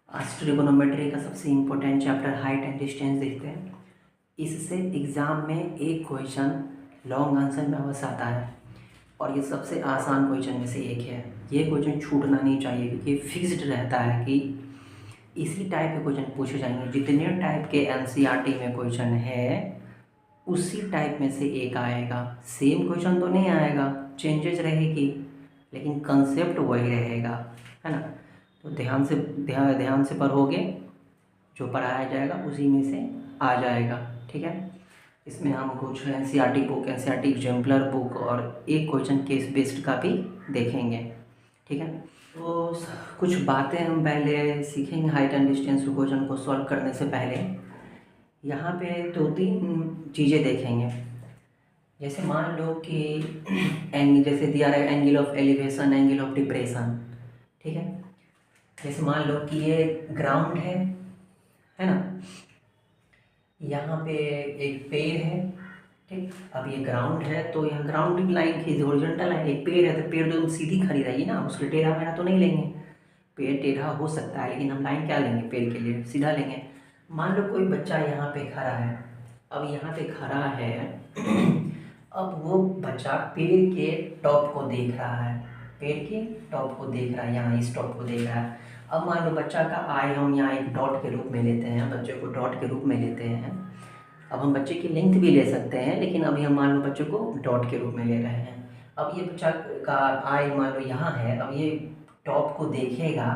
आज ट्रिगोनोमेट्री का सबसे important chapter height and distance देखते हैं। इससे एग्ज़ाम में एक क्वेश्चन लॉन्ग आंसर में अवश्य आता है और ये सबसे आसान क्वेश्चन में से एक है। ये क्वेश्चन छूटना नहीं चाहिए क्योंकि फिक्स्ड रहता है कि इसी टाइप के क्वेश्चन पूछे जाएंगे। जितने टाइप के एनसीईआरटी में क्वेश्चन है उसी टाइप में से एक आएगा। सेम क्वेश्चन तो नहीं आएगा, चेंजेस रहेगी, लेकिन कंसेप्ट वही रहेगा, है ना। तो ध्यान से पढ़ोगे, जो पढ़ाया जाएगा उसी में से आ जाएगा। ठीक है, इसमें हम कुछ NCERT book, NCERT exemplar book और एक क्वेश्चन केस बेस्ड का भी देखेंगे। ठीक है, तो कुछ बातें हम पहले सीखेंगे हाइट एंड डिस्टेंस क्वेश्चन को सॉल्व करने से पहले। यहाँ पे 2-3 चीज़ें देखेंगे। जैसे मान लो कि जैसे दिया रहा है angle of elevation, angle of depression. ठीक है, जैसे मान लो कि ये ग्राउंड है ना। यहाँ पे एक पेड़ है, ठीक। अब ये ग्राउंड है तो यहाँ ग्राउंड लाइन खींच, हॉरिजॉन्टल लाइन। एक पेड़ है तो पेड़ तो सीधी खड़ी रहेगी ना, उसके टेढ़ा मेढ़ा तो नहीं लेंगे। पेड़ टेढ़ा हो सकता है लेकिन हम लाइन क्या लेंगे, पेड़ के लिए सीधा लेंगे। मान लो कोई बच्चा यहाँ पे खड़ा है, अब यहाँ पे खड़ा है अब वो बच्चा पेड़ के टॉप को देख रहा है, पेड़ के टॉप को देख रहा है, यहाँ इस टॉप को देख रहा है। अब मान लो बच्चा का आई हम यहाँ एक डॉट के रूप में लेते हैं, बच्चे को डॉट के रूप में लेते हैं। अब हम बच्चे की लेंथ भी ले सकते हैं लेकिन अभी हम मान लो बच्चे को डॉट के रूप में ले रहे हैं। अब ये बच्चा का आई मान लो यहाँ है, अब ये टॉप को देखेगा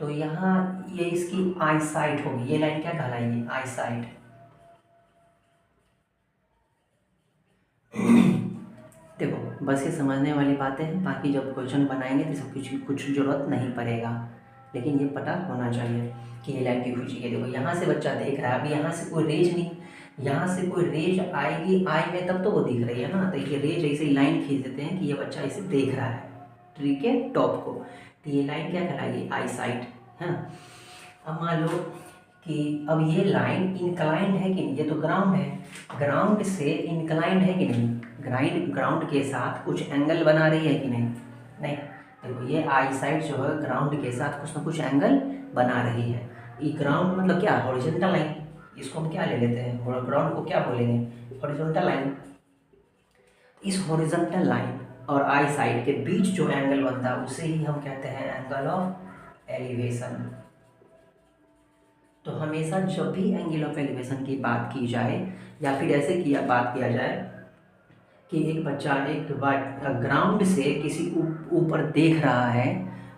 तो यहाँ ये इसकी आई साइट होगी। ये लाइन क्या कहलाएगी, आई साइट। देखो बस ये समझने वाली बातें हैं, बाकी जब क्वेश्चन बनाएंगे तो सब कुछ ज़रूरत नहीं पड़ेगा, लेकिन ये पता होना चाहिए कि ये लाइन क्यों खींची है। देखो यहाँ से बच्चा देख रहा है, अब यहाँ से कोई रेज नहीं, यहाँ से कोई रेज आएगी आई में तब तो वो दिख रही है ना। तो ये रेज ऐसे ही लाइन खींच देते हैं कि ये बच्चा इसे देख रहा है ट्री के टॉप को, तो ये लाइन क्या कहलाएगी, आई साइट, है ना। अब मान लो कि अब ये लाइन इंक्लाइंड है कि नहीं, ये तो ग्राउंड है, ग्राउंड से इंक्लाइंड है कि नहीं, ग्राउंड के साथ कुछ एंगल बना रही है कि नहीं, नहीं। देखो ये आई साइड जो है ग्राउंड के साथ कुछ ना कुछ एंगल बना रही है। ये ग्राउंड मतलब क्या, हॉरिजॉन्टल लाइन। इसको हम क्या ले लेते हैं, ग्राउंड को क्या बोलेंगे, हॉरिजॉन्टल लाइन। इस हॉरिजॉन्टल लाइन और आई साइड के बीच जो एंगल बनता है उसे ही हम कहते हैं एंगल ऑफ एलिवेशन। तो हमेशा जब भी एंगल ऑफ एलिवेशन की बात की जाए या फिर ऐसे बात किया जाए कि एक बच्चा एक ग्राउंड से किसी ऊपर देख रहा है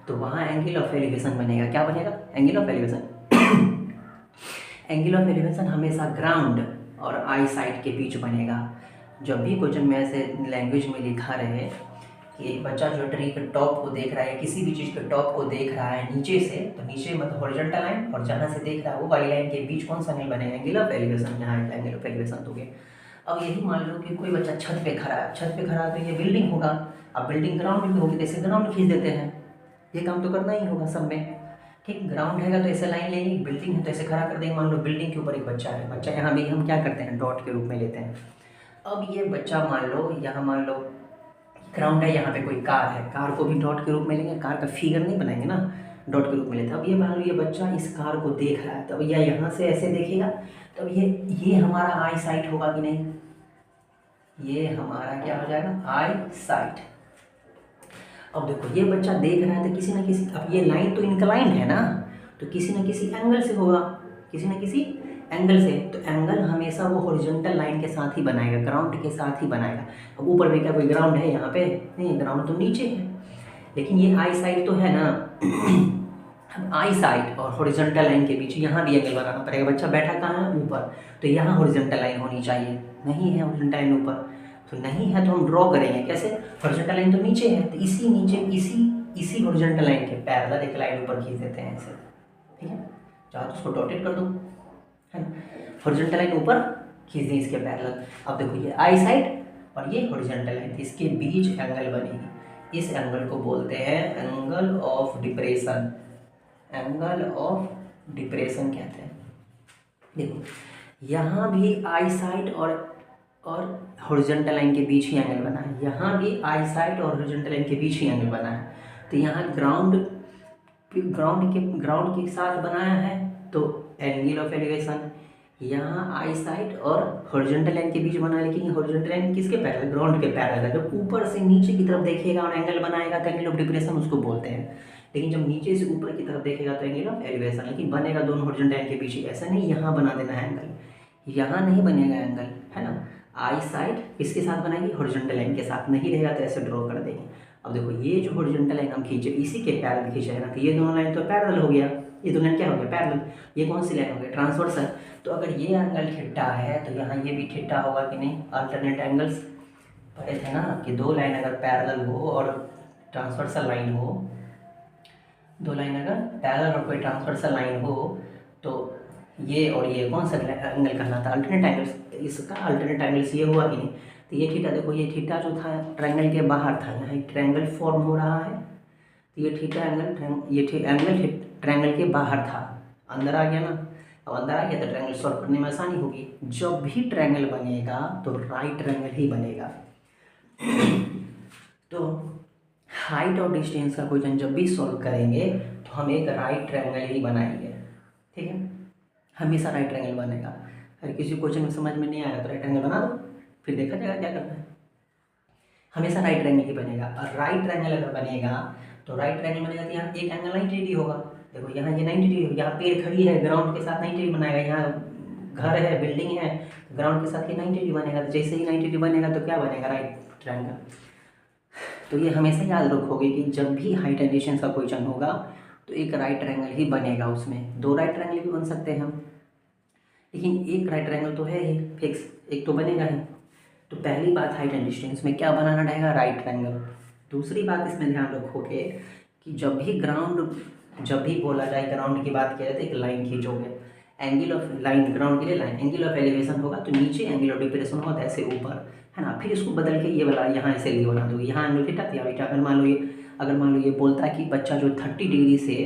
तो वहाँ एंगल ऑफ एलिवेशन बनेगा। क्या बनेगा, angle of elevation. Angle of elevation हमेशा ग्राउंड और आई साइड के बीच बनेगा। जब भी क्वेश्चन में ऐसे लैंग्वेज में लिखा रहे कि एक बच्चा जो ट्री के टॉप को देख रहा है, किसी भी चीज़ के टॉप को देख रहा है नीचे से, तो नीचे मतलब हॉरिजॉन्टल लाइन, और जहाँ से देख रहा है वो वाली लाइन के बीच कौन सा एंगल बनेगा, एंगल ऑफ एलिवेशन। यहाँ एंगल ऑफ एलिवेशन तो गया। अब यही मान लो कि कोई बच्चा छत पे खड़ा है, छत पे खड़ा है तो ये बिल्डिंग होगा। अब बिल्डिंग ग्राउंड में होगी तो ऐसे ग्राउंड खींच देते हैं, ये काम तो करना ही होगा सब में। ठीक, ग्राउंड हैगा तो ऐसे लाइन लेंगे, बिल्डिंग है तो ऐसे खड़ा कर देंगे। मान लो बिल्डिंग के ऊपर एक बच्चा है, बच्चा यहाँ भी हम क्या करते हैं, डॉट के रूप में लेते हैं। अब ये बच्चा मान लो यहाँ मान लो ग्राउंड है, यहाँ पे कोई कार है, कार को भी डॉट के रूप में लेंगे, कार का फिगर नहीं बनाएंगे ना, डॉट के रूप में लेते हैं। अब ये मान लो ये बच्चा इस कार को देख रहा है, तब यह यहाँ से ऐसे देखेगा, तब ये हमारा आई साइट होगा कि नहीं, ये हमारा क्या हो जाएगा, आई साइट। अब देखो ये बच्चा देख रहा है तो किसी न किसी, अब ये लाइन तो इंक्लाइंड है ना, तो किसी न किसी एंगल से होगा, किसी न किसी एंगल से। तो एंगल हमेशा वो हॉरिजॉन्टल लाइन के साथ ही बनाएगा, ग्राउंड के साथ ही बनाएगा। अब ऊपर में क्या कोई ग्राउंड है यहाँ पे, नहीं, ग्राउंड तो नीचे है, लेकिन ये आई साइड तो है ना। अब आई साइड और हॉरिजॉन्टल लाइन के बीच यहाँ भी एंगल बनाना पड़ेगा। बच्चा बैठा कहाँ है, ऊपर, तो यहाँ हॉरिजॉन्टल लाइन होनी चाहिए, नहीं है हॉरिजॉन्टल लाइन ऊपर, तो नहीं है तो हम ड्रॉ करेंगे कैसे, हॉरिजॉन्टल लाइन तो नीचे है तो इसी नीचे इसी हॉरिजॉन्टल लाइन के पैरेलल एक लाइन ऊपर खींच देते हैं ऐसे। ठीक है, चाहो तो उसको डॉटेड कर दो, है ना। हॉरिजॉन्टल लाइन ऊपर खींच दी इसके पैरेलल। अब देखो ये आई साइड और ये हॉरिजॉन्टल लाइन, इसके बीच एंगल बनेगी, इस एंगल को बोलते हैं angle of depression, angle of depression कहते हैं। देखो यहाँ भी आई साइड और हॉरिजॉन्टल लाइन के बीच ही एंगल बना है, यहाँ भी आई साइड और हॉरिजॉन्टल लाइन के बीच ही एंगल बना है। तो यहाँ ग्राउंड ग्राउंड के साथ बनाया है तो एंगल ऑफ एलिवेशन। यहाँ आई साइड और हॉरिजॉन्टल लाइन के बीच बना है, लेकिन हॉरिजॉन्टल लाइन किसके पैरेलल, ग्राउंड के पैरेलल है। जब ऊपर से नीचे की तरफ देखेगा और एंगल बनाएगा तो एंगल ऑफ डिप्रेशन उसको बोलते हैं, लेकिन जब नीचे से ऊपर की तरफ देखेगा तो एंगल ऑफ एलिवेशन। लेकिन बनेगा दोनों हॉरिजॉन्टल लाइन के बीच, ऐसा नहीं यहाँ बना देना है एंगल, यहाँ नहीं बनेगा एंगल, है ना। आई साइड किसके साथ बनाएंगे, हॉरिजॉन्टल लाइन के साथ, नहीं रहेगा तो ऐसे ड्रॉ कर देंगे। अब देखो ये जो हॉरिजॉन्टल लाइन हम खींचे इसी के पैरेलल खींचा है ना, तो ये दोनों लाइन तो पैरेलल हो गया, ये दोनों लाइन क्या हो गया, पैरेलल। ये कौन सी लाइन हो गई, ट्रांसवर्सल। तो अगर ये एंगल थीटा है तो यहाँ ये भी थीटा होगा कि नहीं। अल्टरनेट एंगल्स पढ़े थे ना कि दो लाइन अगर पैरेलल हो और ट्रांसवर्सल लाइन हो, दो लाइन अगर पैरेलल और कोई ट्रांसवर्सल लाइन हो तो ये और ये कौन सा एंगल कहलाता है, अल्टरनेट एंगल्स। इसका अल्टरनेट एंगल्स ये हुआ कि नहीं। तो ये थीटा देखो, ये थीटा जो था ट्रायंगल के बाहर था, यहाँ एक ट्रायंगल फॉर्म हो रहा है, तो ये थीटा एंगल, ये एंगल ट्रायंगल के बाहर था, अंदर आ गया ना। अब अंदर आ गया तो ट्रायंगल सॉल्व करने में आसानी होगी। जब भी ट्रायंगल बनेगा तो राइट ट्रायंगल ही बनेगा। तो हाइट और डिस्टेंस का क्वेश्चन जब भी सॉल्व करेंगे तो हम एक राइट ट्रायंगल ही बनाएंगे, ठीक है। हमेशा राइट ट्रायंगल बनेगा। अगर किसी क्वेश्चन में समझ में नहीं आया तो राइट ट्रायंगल बना दो, फिर देखा जाएगा क्या करना है। हमेशा राइट ट्रायंगल ही बनेगा। और राइट ट्रायंगल अगर बनेगा तो राइट ट्रायंगल बनेगा तो यहाँ एक एंगल 90 डिग्री होगा। देखो यहाँ ये 90 डिग्री होगा, यहाँ पेड़ खड़ी है ग्राउंड के साथ 90 डिग्री बनाएगा, यहाँ घर है बिल्डिंग है ग्राउंड के साथ ये 90 डिग्री बनेगा। तो जैसे ही 90 डिग्री बनेगा तो क्या बनेगा, राइट ट्रायंगल। तो ये हमेशा याद रखोगे कि जब भी हाइट एंड डिस्टेंस का क्वेश्चन होगा तो एक राइट ट्रायंगल ही बनेगा। उसमें दो राइट ट्रायंगल भी बन सकते हैं हम, लेकिन एक राइट ट्रायंगल तो है ही फिक्स, एक तो बनेगा ही। तो पहली बात हाइट एंड डिस्टेंस में क्या बनाना रहेगा, राइट ट्रायंगल। दूसरी बात इसमें ध्यान रखोगे कि जब भी बोला जाए ग्राउंड की बात किया जाए तो एक लाइन खींचोगे, एंगल ऑफ लाइन, ग्राउंड के लिए लाइन, एंगल ऑफ एलिवेशन होगा तो नीचे, एंगल ऑफ डिप्रेशन होगा तो ऐसे ऊपर, है ना। फिर इसको बदल के ये वाला यहाँ ऐसे लिए बना दोगे, यहाँ एंगल थीटा या बीटा। अगर मान लो ये बोलता है कि बच्चा जो 30 डिग्री से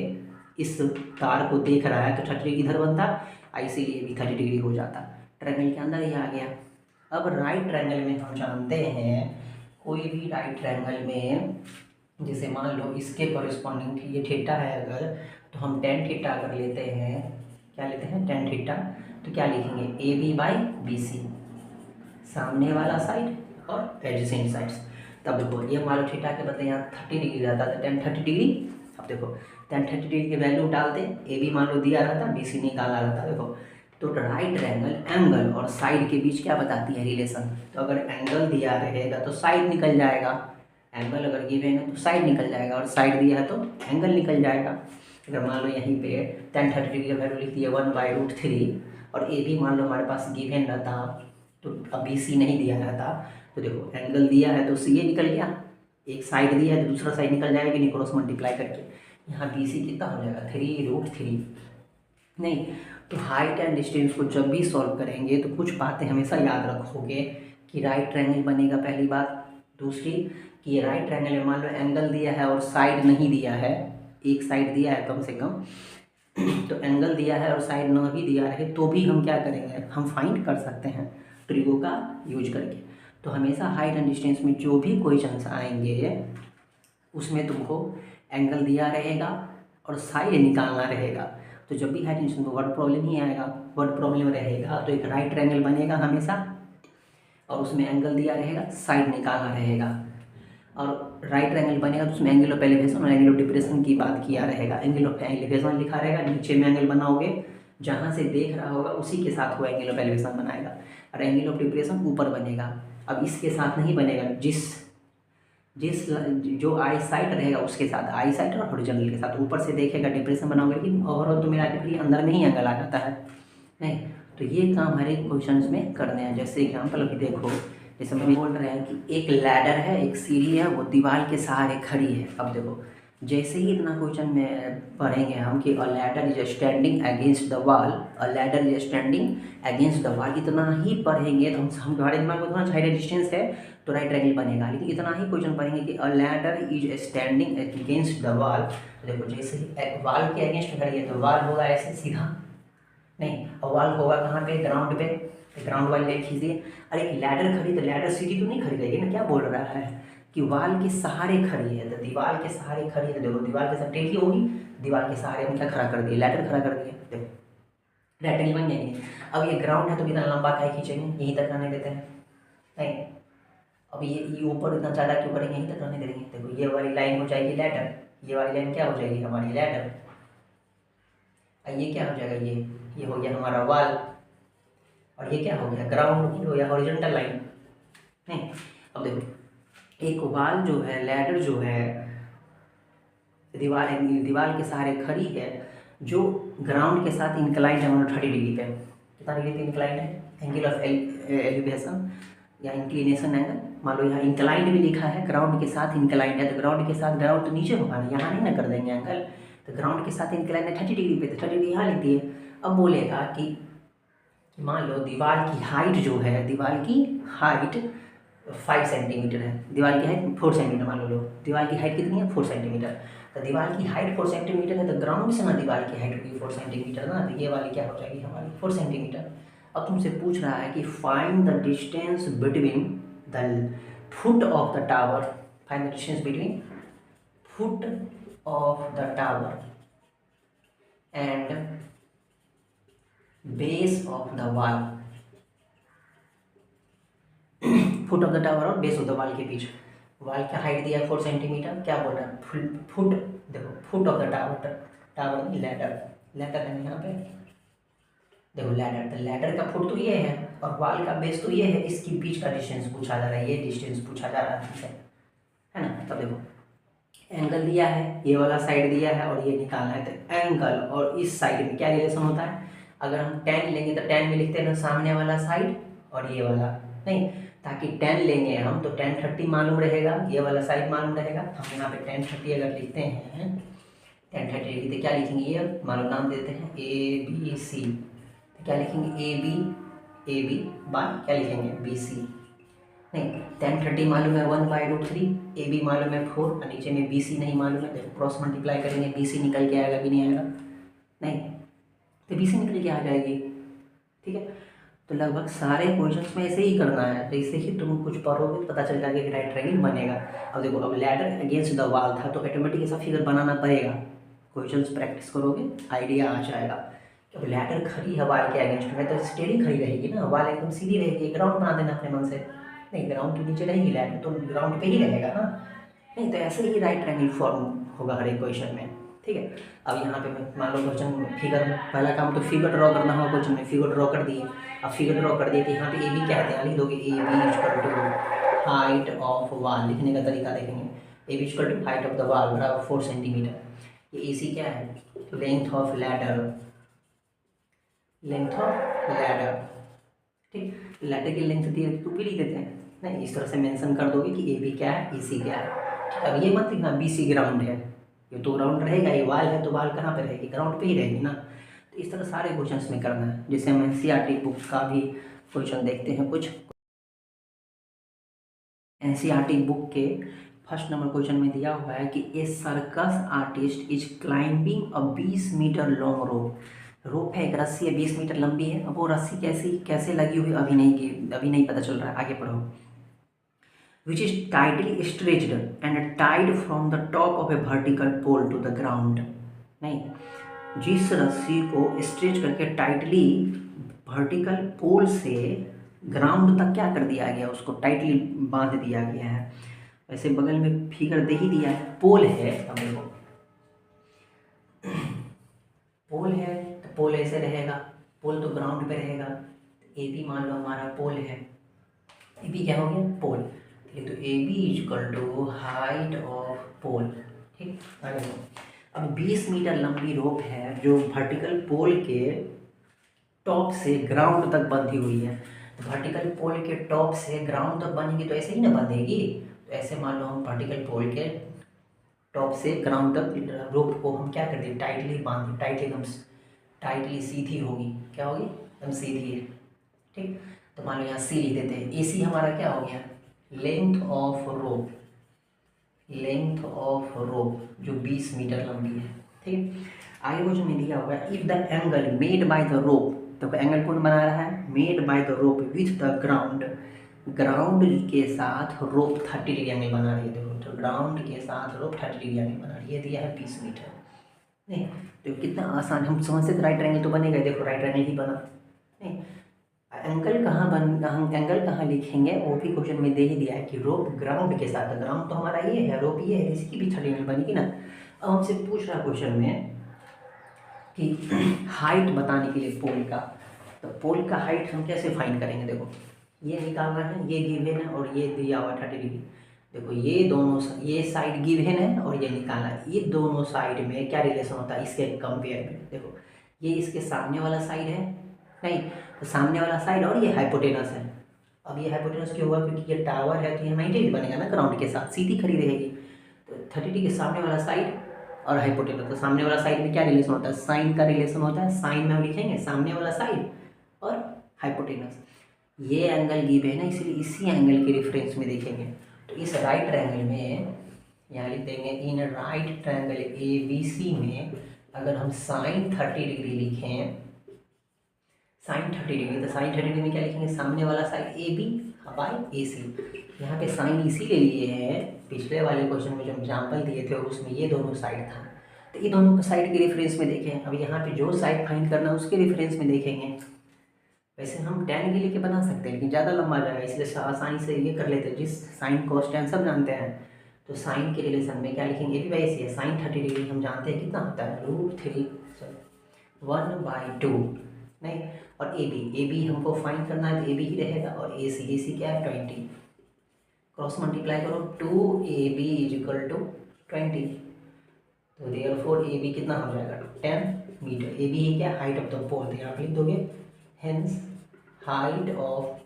इस तार को देख रहा है तो 30 डिग्री इधर बनता, इसीलिए भी 30 डिग्री हो जाता, ट्रायंगल के अंदर ही आ गया। अब राइट ट्रायंगल में हम जानते हैं कोई भी राइट ट्रायंगल में, जैसे मान लो इसके कॉरेस्पॉन्डिंग ये थीटा है अगर, तो हम टेन थीटा अगर लेते हैं, क्या लेते हैं, टेन थीटा, तो क्या लिखेंगे, A B by B C, सामने वाला साइड और एडजेसेंट साइड्स। तब देखो ये मान लो थीटा के बदले यहाँ 30 डिग्री रहता तो टेन 30 डिग्री। अब देखो टेन 30 डिग्री की वैल्यू डालते, ए बी मान लो दिया रहता, बी सी निकाला रहता। देखो तो राइट एंगल और साइड के बीच क्या बताती है रिलेशन, तो अगर एंगल दिया रहेगा तो साइड निकल जाएगा, एंगल अगर गिवन है तो साइड निकल जाएगा, और साइड दिया है तो एंगल निकल जाएगा। अगर मान लो यहीं पे टेन 30 डिग्री का वैल्यू लिख दिया 1/√3 और ए भी मान लो हमारे पास गिवन रहता तो अब बी सी नहीं दिया रहता, तो देखो एंगल दिया है तो सी ए निकल गया, एक साइड दिया है तो दूसरा साइड निकल जाएगा कि नहीं, क्रॉस मल्टीप्लाई करके। यहाँ बी सी कितना हो जाएगा, 3√3। नहीं तो हाइट एंड डिस्टेंस को जब भी सॉल्व करेंगे तो कुछ बातें हमेशा याद रखोगे कि राइट ट्रायंगल बनेगा, पहली बात। दूसरी कि राइट ट्रायंगल में मान लो एंगल दिया है और साइड नहीं दिया है, एक साइड दिया है कम से कम, तो एंगल दिया है और साइड न भी दिया रहे तो भी हम क्या करेंगे, हम फाइंड कर सकते हैं ट्रिगो का यूज करके। तो हमेशा हाइट एंड डिस्टेंस में जो भी क्वेश्चंस आएंगे उसमें तुमको एंगल दिया रहेगा और साइड निकालना रहेगा। तो जब भी हाइट एंड डिस्टेंस में वर्ड प्रॉब्लम ही आएगा, वर्ड प्रॉब्लम रहेगा तो एक राइट ट्रायंगल बनेगा हमेशा और उसमें एंगल दिया रहेगा, साइड निकालना रहेगा। और राइट ट्रायंगल बनेगा तो उसमें एंगल ऑफ एलिवेशन और एंगल ऑफ डिप्रेशन की बात किया रहेगा। एंगल ऑफ एलिवेशन लिखा रहेगा, नीचे में एंगल बनाओगे, जहाँ से देख रहा होगा उसी के साथ वो एंगल ऑफ एलिवेशन बनाएगा, और एंगल ऑफ डिप्रेशन ऊपर बनेगा। अब इसके साथ नहीं बनेगा, जिस जो आई साइड रहेगा उसके साथ, आई साइड और हॉरिजॉन्टल के साथ ऊपर से देखेगा डिप्रेशन बनाओगे, लेकिन ओवरऑल तो मेरा अंदर में ही एंगल आ जाता है। नहीं तो ये काम हर एक क्वेश्चन में करने हैं। जैसे एग्जाम्पल अभी देखो, जैसे हम बोल रहे हैं कि एक लैडर है, एक सीढ़ी है, वो दीवार के सहारे खड़ी है। अब देखो जैसे ही इतना क्वेश्चन में पढ़ेंगे हम कि अ ladder is standing against the wall, a ladder is standing against the wall, इतना ही पढ़ेंगे तो हम हमारे दिमाग में थोड़ा हाइट डिस्टेंस है तो राइट ट्रायंगल बनेगा। लेकिन इतना ही क्वेश्चन पढ़ेंगे कि अ ladder is standing against the wall, देखो जैसे ही वॉल के अगेंस्ट खड़ी है तो वॉल होगा ऐसे सीधा, नहीं और वॉल होगा कहाँ पे, ग्राउंड पे, ग्राउंड वाली लाइन खींचिए। अरे एक लैडर खड़ी तो लैडर सीधी तो नहीं खड़ी रहेगी ना, क्या बोल रहा है कि वाल के सहारे खड़ी है, तो दीवार के सहारे खड़ी है, देखो दीवार के साथ टेढ़ी होगी, दीवार के सहारे हम क्या खड़ा कर दिए, लैडर खड़ा कर दिए। देखो रेक्टेंगल बन जाएंगे। अब ये ग्राउंड है तो इतना लंबा काहे खींचेंगे, यहीं तक रहने देते हैं, नहीं। अब ये ऊपर इतना ज़्यादा क्यों करेंगे, यहीं तक रहने देंगे। देखो ये वाली लाइन हो जाएगी लैडर, ये वाली लाइन क्या हो जाएगी हमारी लैडर, और ये क्या हो जाएगा, ये हो गया हमारा वॉल, और ये क्या हो गया ग्राउंड, ये हो गया हॉरिजॉन्टल लाइन, नहीं। अब देखो एक वॉल जो है, लैडर जो है, दीवार के सहारे खड़ी है, जो ग्राउंड के साथ इंक्लाइंड है, मतलब 30 डिग्री पे। कितना डिग्री पे इंक्लाइंड है, एंगल ऑफ एलिवेशन या इंक्लिनेशन एंगल। मान लो यहाँ इंक्लाइंड भी लिखा है, ग्राउंड के साथ इंक्लाइंड है, तो ग्राउंड के साथ, ग्राउंड तो नीचे होगा ना, यहाँ नहीं ना कर देंगे एंगल, तो ग्राउंड के साथ इंक्लाइंड है 30 डिग्री पे, तो 30 डिग्री यहाँ लिख दिए। अब बोलेगा कि मान लो दीवार की हाइट जो है, दीवार की हाइट 5 सेंटीमीटर है, दीवार की हाइट 4 सेंटीमीटर मान लो, दीवार की हाइट कितनी है 4 सेंटीमीटर, तो दीवार की हाइट 4 सेंटीमीटर है, तो ग्राउंड से ना दीवार की हाइट होगी 4 सेंटीमीटर ना, तो ये वाली क्या हो जाएगी हमारी 4 सेंटीमीटर। अब तुमसे पूछ रहा है कि find the distance between the foot of the tower, find the distance between foot of the tower and base of the wall, foot of the tower और बेस ऑफ द वॉल के बीच। Wall का height दिया 4 centimetre, क्या बोल रहा है foot, देखो foot of the tower, tower ladder, ladder है यहाँ पे, देखो लैडर, तो लैडर का फुट तो ये है और वॉल का बेस तो ये है, इसके बीच का डिस्टेंस पूछा जा रहा है, ये डिस्टेंस पूछा जा रहा है, ठीक है ना। तब देखो एंगल दिया है, ये वाला साइड दिया है और ये निकालना है, तो एंगल और इस साइड में क्या रिलेशन होता है, अगर हम tan लेंगे तो tan में लिखते हैं ना सामने वाला साइड और ये वाला, नहीं, ताकि tan लेंगे हम तो tan 30 मालूम रहेगा, ये वाला साइड मालूम रहेगा, हम यहाँ पे tan 30 अगर लिखते हैं, tan 30 लिखते क्या लिखेंगे, ये मालूम नाम देते हैं ABC, तो क्या लिखेंगे AB बाय क्या लिखेंगे BC, नहीं tan 30 मालूम है 1/√3, AB मालूम है 4 और नीचे में BC नहीं मालूम है, देखो क्रॉस मल्टीप्लाई करेंगे BC निकल के आएगा कि नहीं आएगा, नहीं, तो BC निकल के आ जाएगी, ठीक है। तो लगभग सारे क्वेश्चंस में ऐसे ही करना है, तो इससे ही तुम कुछ पढ़ोगे तो पता चल जाएगा कि राइट ट्रायंगल बनेगा। अब देखो अब लैडर अगेंस्ट द वॉल था तो ऑटोमेटिक ऐसा फिगर बनाना पड़ेगा, क्वेश्चंस प्रैक्टिस करोगे आइडिया आ जाएगा। अब लैडर खड़ी है वॉल के अगेंस्ट में, तो स्टेडी खड़ी रहेगी ना, वॉल एकदम सीधी रहेगी, ग्राउंड बना देना अपने मन से, नहीं ग्राउंड के नीचे रहेगी लैडर तो ग्राउंड पे ही रहेगा ना, नहीं, तो ऐसे ही राइट ट्रायंगल फॉर्म होगा हर एक क्वेश्चन में, ठीक है। अब यहाँ पे मैं मान लो क्वेश्चन फिगर में पहला काम तो फिगर ड्रॉ करना होगा, क्वेश्चन में फिगर ड्रॉ कर दिए, अब फिगर ड्रॉ कर दिए कि यहाँ पे AB क्या है, यहाँ लिख दोगे AB equal to height of wall, लिखने का तरीका देखेंगे, AB equal to height of the wall बराबर 4 सेंटीमीटर, ये AC क्या है, length of ladder, length of ladder, ठीक, लैडर की लेंथ दी तो भी लिख देते हैं, नहीं इस तरह से मेंशन कर दोगे कि AB क्या है AC क्या है, अब ये मत लिखना BC ग्राउंड है, ये तो ग्राउंड रहेगा, ये वाल है तो वाल कहाँ पे रहेगी, ग्राउंड पे ही रहेगी ना। तो इस तरह सारे क्वेश्चंस में करना है, जैसे हम NCERT बुक का भी क्वेश्चन देखते हैं, कुछ NCERT बुक के फर्स्ट नंबर क्वेश्चन में दिया हुआ है कि a circus artist is climbing a 20 metre long rope, rope है एक रस्सी है 20 मीटर लंबी है, अब वो रस्सी कैसे लगी हुई अभी नहीं पता चल रहा है, आगे पढ़ो। which is tightly stretched and tied from the top of a vertical pole to the ground, नहीं, जिस रस्सी को स्ट्रेच करके टाइटली वर्टिकल पोल से ग्राउंड तक क्या कर दिया गया, उसको टाइटली बांध दिया गया है। वैसे बगल में फिगर दे ही दिया है, पोल है, अब देखो पोल है तो पोल ऐसे रहेगा, पोल तो ग्राउंड पे रहेगा, AB मान लो हमारा पोल है, AB क्या हो गया पोल, तो AB equal to height of pole, ठीक। अब 20 मीटर लंबी रोप है जो वर्टिकल पोल के टॉप से ग्राउंड तक बंधी हुई है, तो वर्टिकल पोल के टॉप से ग्राउंड तक बंधेगी तो ऐसे ही ना बंधेगी, तो ऐसे मान लो हम वर्टिकल पोल के टॉप से ग्राउंड तक रोप को हम क्या कर दें, टाइटली बांध, टाइटली एकदम टाइटली सीधी होगी, क्या होगी एकदम सीधी है, ठीक। तो मान लो यहाँ C लिख देते हैं, AC हमारा क्या हो गया length of rope, length of rope जो 20 मीटर लंबी है, ठीक। आगे क्वेश्चन में दिया हुआ है if the angle made by the rope, तो एंगल कौन बना रहा है, made by the rope with the ground, ground के साथ रोप 30 डिग्री एंगल बना रही है, देखो तो ग्राउंड के साथ रोप 30 डिग्री एंगल बना रही है, दिया है 20 मीटर, नहीं तो कितना आसान, हम समझते थे राइट एंगल तो बनेगा, देखो राइट एंगल ही बना। नहीं एंगल कहाँ बन, हम एंगल कहाँ लिखेंगे वो भी क्वेश्चन में दे ही दिया है कि रोप ग्राउंड के साथ, ग्राउंड तो हमारा ये है, रोप ये है, इसकी भी 30 एंगल बनेगी ना। अब हमसे पूछ रहा क्वेश्चन में कि हाइट बताने के लिए पोल का, तो पोल का हाइट हम कैसे फाइंड करेंगे, देखो ये निकालना है, ये गिवन है और ये दिया हुआ 30 डिग्री। देखो ये दोनों, ये साइड गिवन है और ये निकालना है, ये दोनों साइड में क्या रिलेशन होता है इसके कंपेयर में। देखो ये इसके सामने वाला साइड है, नहीं तो सामने वाला साइड और ये हाइपोटेनस है। अब ये हाइपोटेनस क्यों हुआ, क्योंकि ये टावर है तो ये 90 डिग्री बनेगा ना ग्राउंड के साथ, सीधी खड़ी रहेगी। तो 30 डिग्री के सामने वाला साइड और हाइपोटेनस, तो सामने वाला साइड में क्या रिलेशन होता है, साइन का रिलेशन होता है। साइन में हम लिखेंगे सामने वाला साइड और हाइपोटेनस। ये एंगल गिवन है इसलिए इसी एंगल के रेफरेंस में देखेंगे। तो इस राइट ट्रायंगल में यहाँ लिख देंगे, इन राइट ट्रायंगल ABC में अगर हम साइन 30 डिग्री लिखें, साइन 30 डिग्री, तो साइन 30 डिग्री में क्या लिखेंगे, सामने वाला साइड AB बाई AC। यहाँ पे साइन इसीलिए लिए हैं, पिछले वाले क्वेश्चन में जो एग्जाम्पल दिए थे उसमें ये दोनों साइड था, तो ये दोनों साइड के रेफरेंस में देखें। अब यहाँ पे जो साइड फाइंड करना है उसके रेफरेंस में देखेंगे। वैसे हम tan के लेके बना सकते हैं लेकिन ज़्यादा लंबा जाएगा, इसलिए आसानी से ये कर लेते हैं, जिस साइन cos tan सब जानते हैं। तो साइन के रिलेशन में क्या लिखेंगे, AB बाई AC है, साइन 30 डिग्री हम जानते हैं कितना होता है, √3 1/2, नहीं और AB हमको फाइंड करना है तो AB ही रहेगा, और AC क्या है 20, क्रॉस मल्टीप्लाई करो 2AB = 20, तो देयरफॉर AB कितना हो जाएगा 10 मीटर। AB ही क्या, हाइट ऑफ द पोल, तो यहाँ पे लिख दोगे hence height of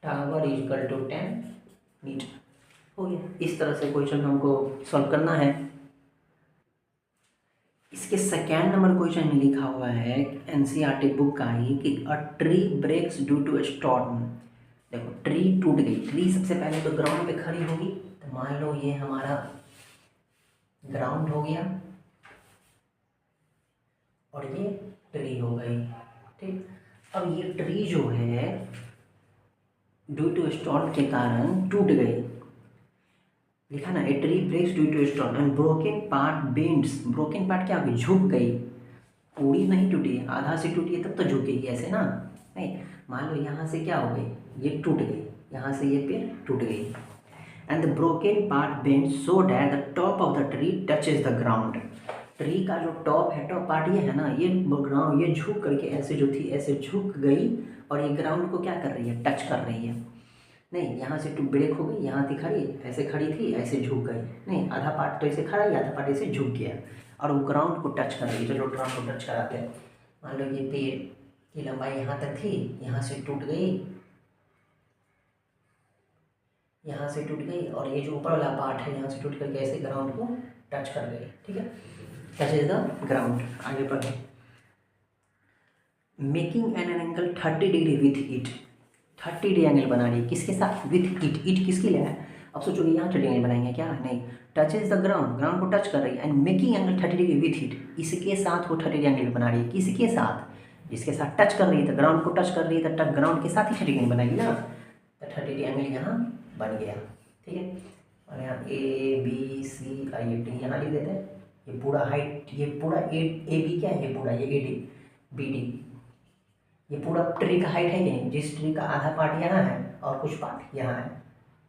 tower = 10 metre. हो गया, इस तरह से क्वेश्चन हमको सॉल्व करना है। इसके सेकेंड नंबर क्वेश्चन में लिखा हुआ है NCERT बुक का ही कि a tree breaks due to storm. देखो ट्री टूट गई, ट्री सबसे पहले तो ग्राउंड पे खड़ी होगी, तो मान लो ये हमारा ग्राउंड हो गया और ये ट्री हो गई, ठीक। अब ये ट्री जो है ड्यू टू स्टॉर्म के कारण टूट गई, लिखा ना, a tree breaks due to storm and broken part bends. Broken part क्या होगी, झुक गई, पूरी नहीं टूटी है, आधा से टूटी है तब तो झुकेगी ऐसे ना, नहीं। मान लो यहाँ से क्या हो गई, ये टूट गई, यहाँ से ये पेड़ टूट गई, and the broken part bend so that the top of the tree touches the ground. Tree का जो टॉप है, टॉप पार्ट ये है ना, ये ग्राउंड ये झुक करके ऐसे जो थी ऐसे झुक गई और ये ग्राउंड को क्या कर रही है, टच कर रही है। नहीं यहाँ से टू ब्रेक हो गई, यहाँ थी खड़ी, ऐसे खड़ी थी ऐसे झुक गई, नहीं आधा पार्ट तो ऐसे खड़ा ही, आधा पार्ट ऐसे झुक गया और वो ग्राउंड को टच कर रही है। चलो ग्राउंड को टच कराते हैं। मान लो ये पेड़ की लंबाई यहाँ तक थी, यहाँ से टूट गई, यहाँ से टूट गई और ये जो ऊपर वाला पार्ट है यहाँ से टूट करके ऐसे ग्राउंड को टच कर गई, ठीक है, टच इज द ग्राउंड। आगे बढ़े, making an angle 30 degree with it. 30 degree angle बना रही है किसके साथ, विथ इट। इट किसके लिए है, अब सोचोगे यहाँ 30 एंगल बनाएंगे क्या, नहीं, touch is the ground, ground को टच कर रही है, and making angle 30 degree with it, इसके साथ वो 30 डिग्री एंगल बना रही है, किसके साथ, जिसके साथ टच कर रही है, तो ग्राउंड को टच कर रही है तो ग्राउंड के साथ ही 30 डिग्री बनाएगी ना, तो 30 डिग्री एंगल यहाँ बन गया, ठीक है। और यहाँ ABCID यहाँ लिख देते हैं, ये पूरा हाइट, ये पूरा AB क्या है, ये पूरा ये AD BD, ये पूरा ट्री का हाइट है कि नहीं, जिस ट्री का आधा पार्ट यहाँ है और कुछ पार्ट यहाँ है,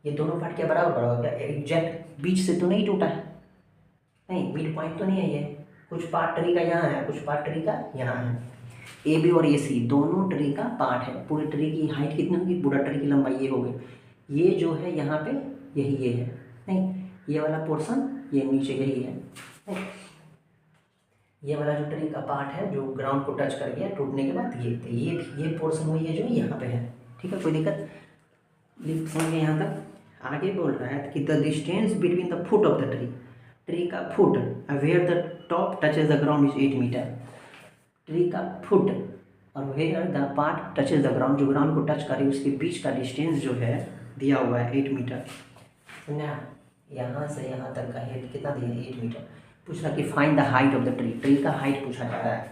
ये दोनों पार्ट क्या बराबर बराबर, क्या एग्जैक्ट बीच से तो नहीं टूटा है, नहीं मिड पॉइंट तो नहीं है, ये कुछ पार्ट ट्री का यहाँ है, कुछ पार्ट ट्री का यहाँ है। AB और AC दोनों ट्री का पार्ट है। पूरे ट्री की हाइट कितनी होगी, पूरा ट्री की लंबाई ये हो गई, ये जो है यहाँ पे यही ये है, नहीं ये वाला पोर्शन ये नीचे यही है, नहीं ये वाला जो ट्री का पार्ट है जो ग्राउंड को टच कर गया टूटने के बाद, ये तो ये पोर्शन वही है जो यहाँ पे है, ठीक है, कोई दिक्कत लिख समझिए यहाँ तक। आगे बोल रहा है कि the distance between the foot of the tree, tree का foot where the top touches the ground is 8 metre. Tree का फुट और where the part touches the ground, जो ग्राउंड को टच करे उसके बीच का डिस्टेंस जो है दिया हुआ है 8 मीटर। समझा, यहाँ से यहाँ तक का हेड कितना दिया है 8 मीटर। पूछ रहा कि find the height of the tree, tree का हाइट पूछा जा रहा है,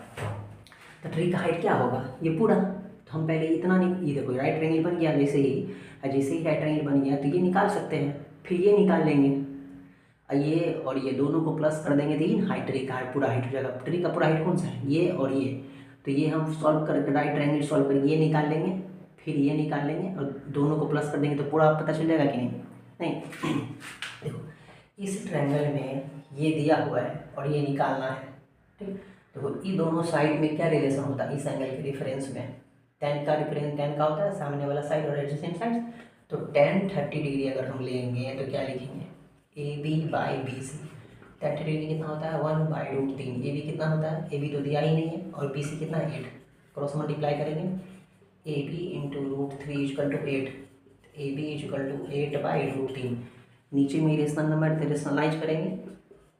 तो ट्री का हाइट क्या होगा, ये पूरा, तो हम पहले इतना नहीं, ये देखो राइट ट्रायंगल बन गया, जैसे ही राइट ट्रायंगल बन गया तो ये निकाल सकते हैं, फिर ये निकाल लेंगे। ये और ये दोनों को प्लस कर देंगे, तो हाइट ट्री का हाइट पूरा हाइट हो जाएगा। ट्री का पूरा हाइट कौन सा है, ये और ये, तो ये हम सॉल्व करके राइट ट्रायंगल सॉल्व करके ये निकाल लेंगे, फिर ये निकाल लेंगे और दोनों को प्लस कर देंगे तो पूरा पता चल जाएगा कि नहीं। नहीं देखो इस ट्रायंगल में ये दिया हुआ है और ये निकालना है, ठीक। देखो ये दोनों साइड में क्या रिलेशन होता है इस एंगल के रिफरेंस में, टेन का रिफरेंस, टेन का होता है सामने वाला साइड और एडजेसेंट साइड। तो टेन 30 डिग्री अगर हम लेंगे तो क्या लिखेंगे, A B by B C. 30 degree कितना होता है 1/√3। ए बी कितना होता है, ए बी तो दिया ही नहीं है, और बी सी कितना है 8, क्रॉस मल्टीप्लाई करेंगे, A B into √3 equal to 8, A B equal to 8/√3। नीचे में रेशनल नंबर थे रेशनलाइज करेंगे,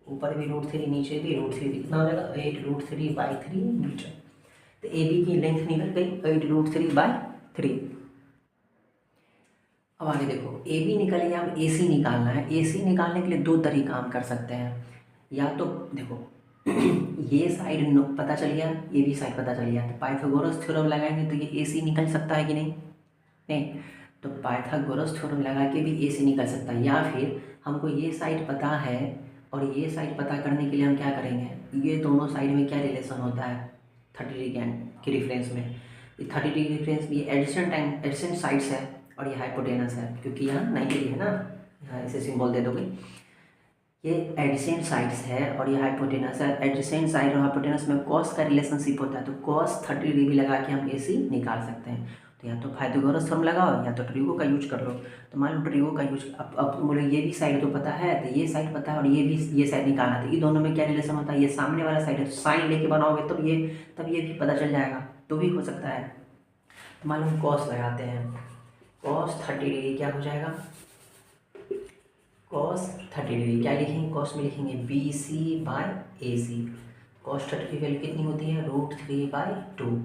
ऊपर भी √3 नीचे भी √3, कितना हो जाएगा 8√3/3 मीटर। तो ए बी की लेंथ निकल गई 8√3/3। अब आगे देखो ए बी निकल गया, अब ए सी निकालना है। ए सी निकालने के लिए दो तरीका हम कर सकते हैं, या तो देखो ये साइड पता चल गया, ये भी साइड पता चल गया, तो पाइथागोरस थ्योरम लगाएंगे तो ये ए सी निकल सकता है कि नहीं, नहीं तो पाइथागोरस थ्योरम लगा के भी ए सी निकल सकता है। या फिर हमको ये साइड पता है और ये साइड पता करने के लिए हम क्या करेंगे, ये दोनों साइड में क्या रिलेशन होता है 30 डिग्री के रिफरेंस में। ये 30 डिग्री रिफरेंस ये एडजेसेंट साइड्स है और ये हाइपोटेनस है, क्योंकि यहाँ 90 डिग्री है ना, यहाँ ऐसे सिंबल दे दोगे। ये एडजेसेंट साइड्स है और ये हाइपोटेनस है। एडजेसेंट साइड और हाइपोटेनस में कॉस का रिलेशनशिप होता है, तो कॉस 30 डिग्री भी लगा के हम ए सी निकाल सकते हैं। तो या तो पाइथागोरस थ्योरम लगाओ या तो ट्रिगो का यूज कर लो। तो मान लो ट्रिगो का यूज, अब बोलो ये भी साइड तो पता है, तो ये साइड पता है और ये भी ये साइड निकालना है, तो ये दोनों में क्या रिलेशन होता है, ये सामने वाला साइड है तो साइन लेके बनाओगे तब ये भी पता चल जाएगा, तो भी हो सकता है। तो मान लो कॉस लगाते हैं, कॉस 30 डिग्री क्या हो जाएगा, कॉस 30 डिग्री क्या लिखेंगे, कॉस में लिखेंगे B C by A C. Cos 30 की वैल्यू कितनी होती है √3/2,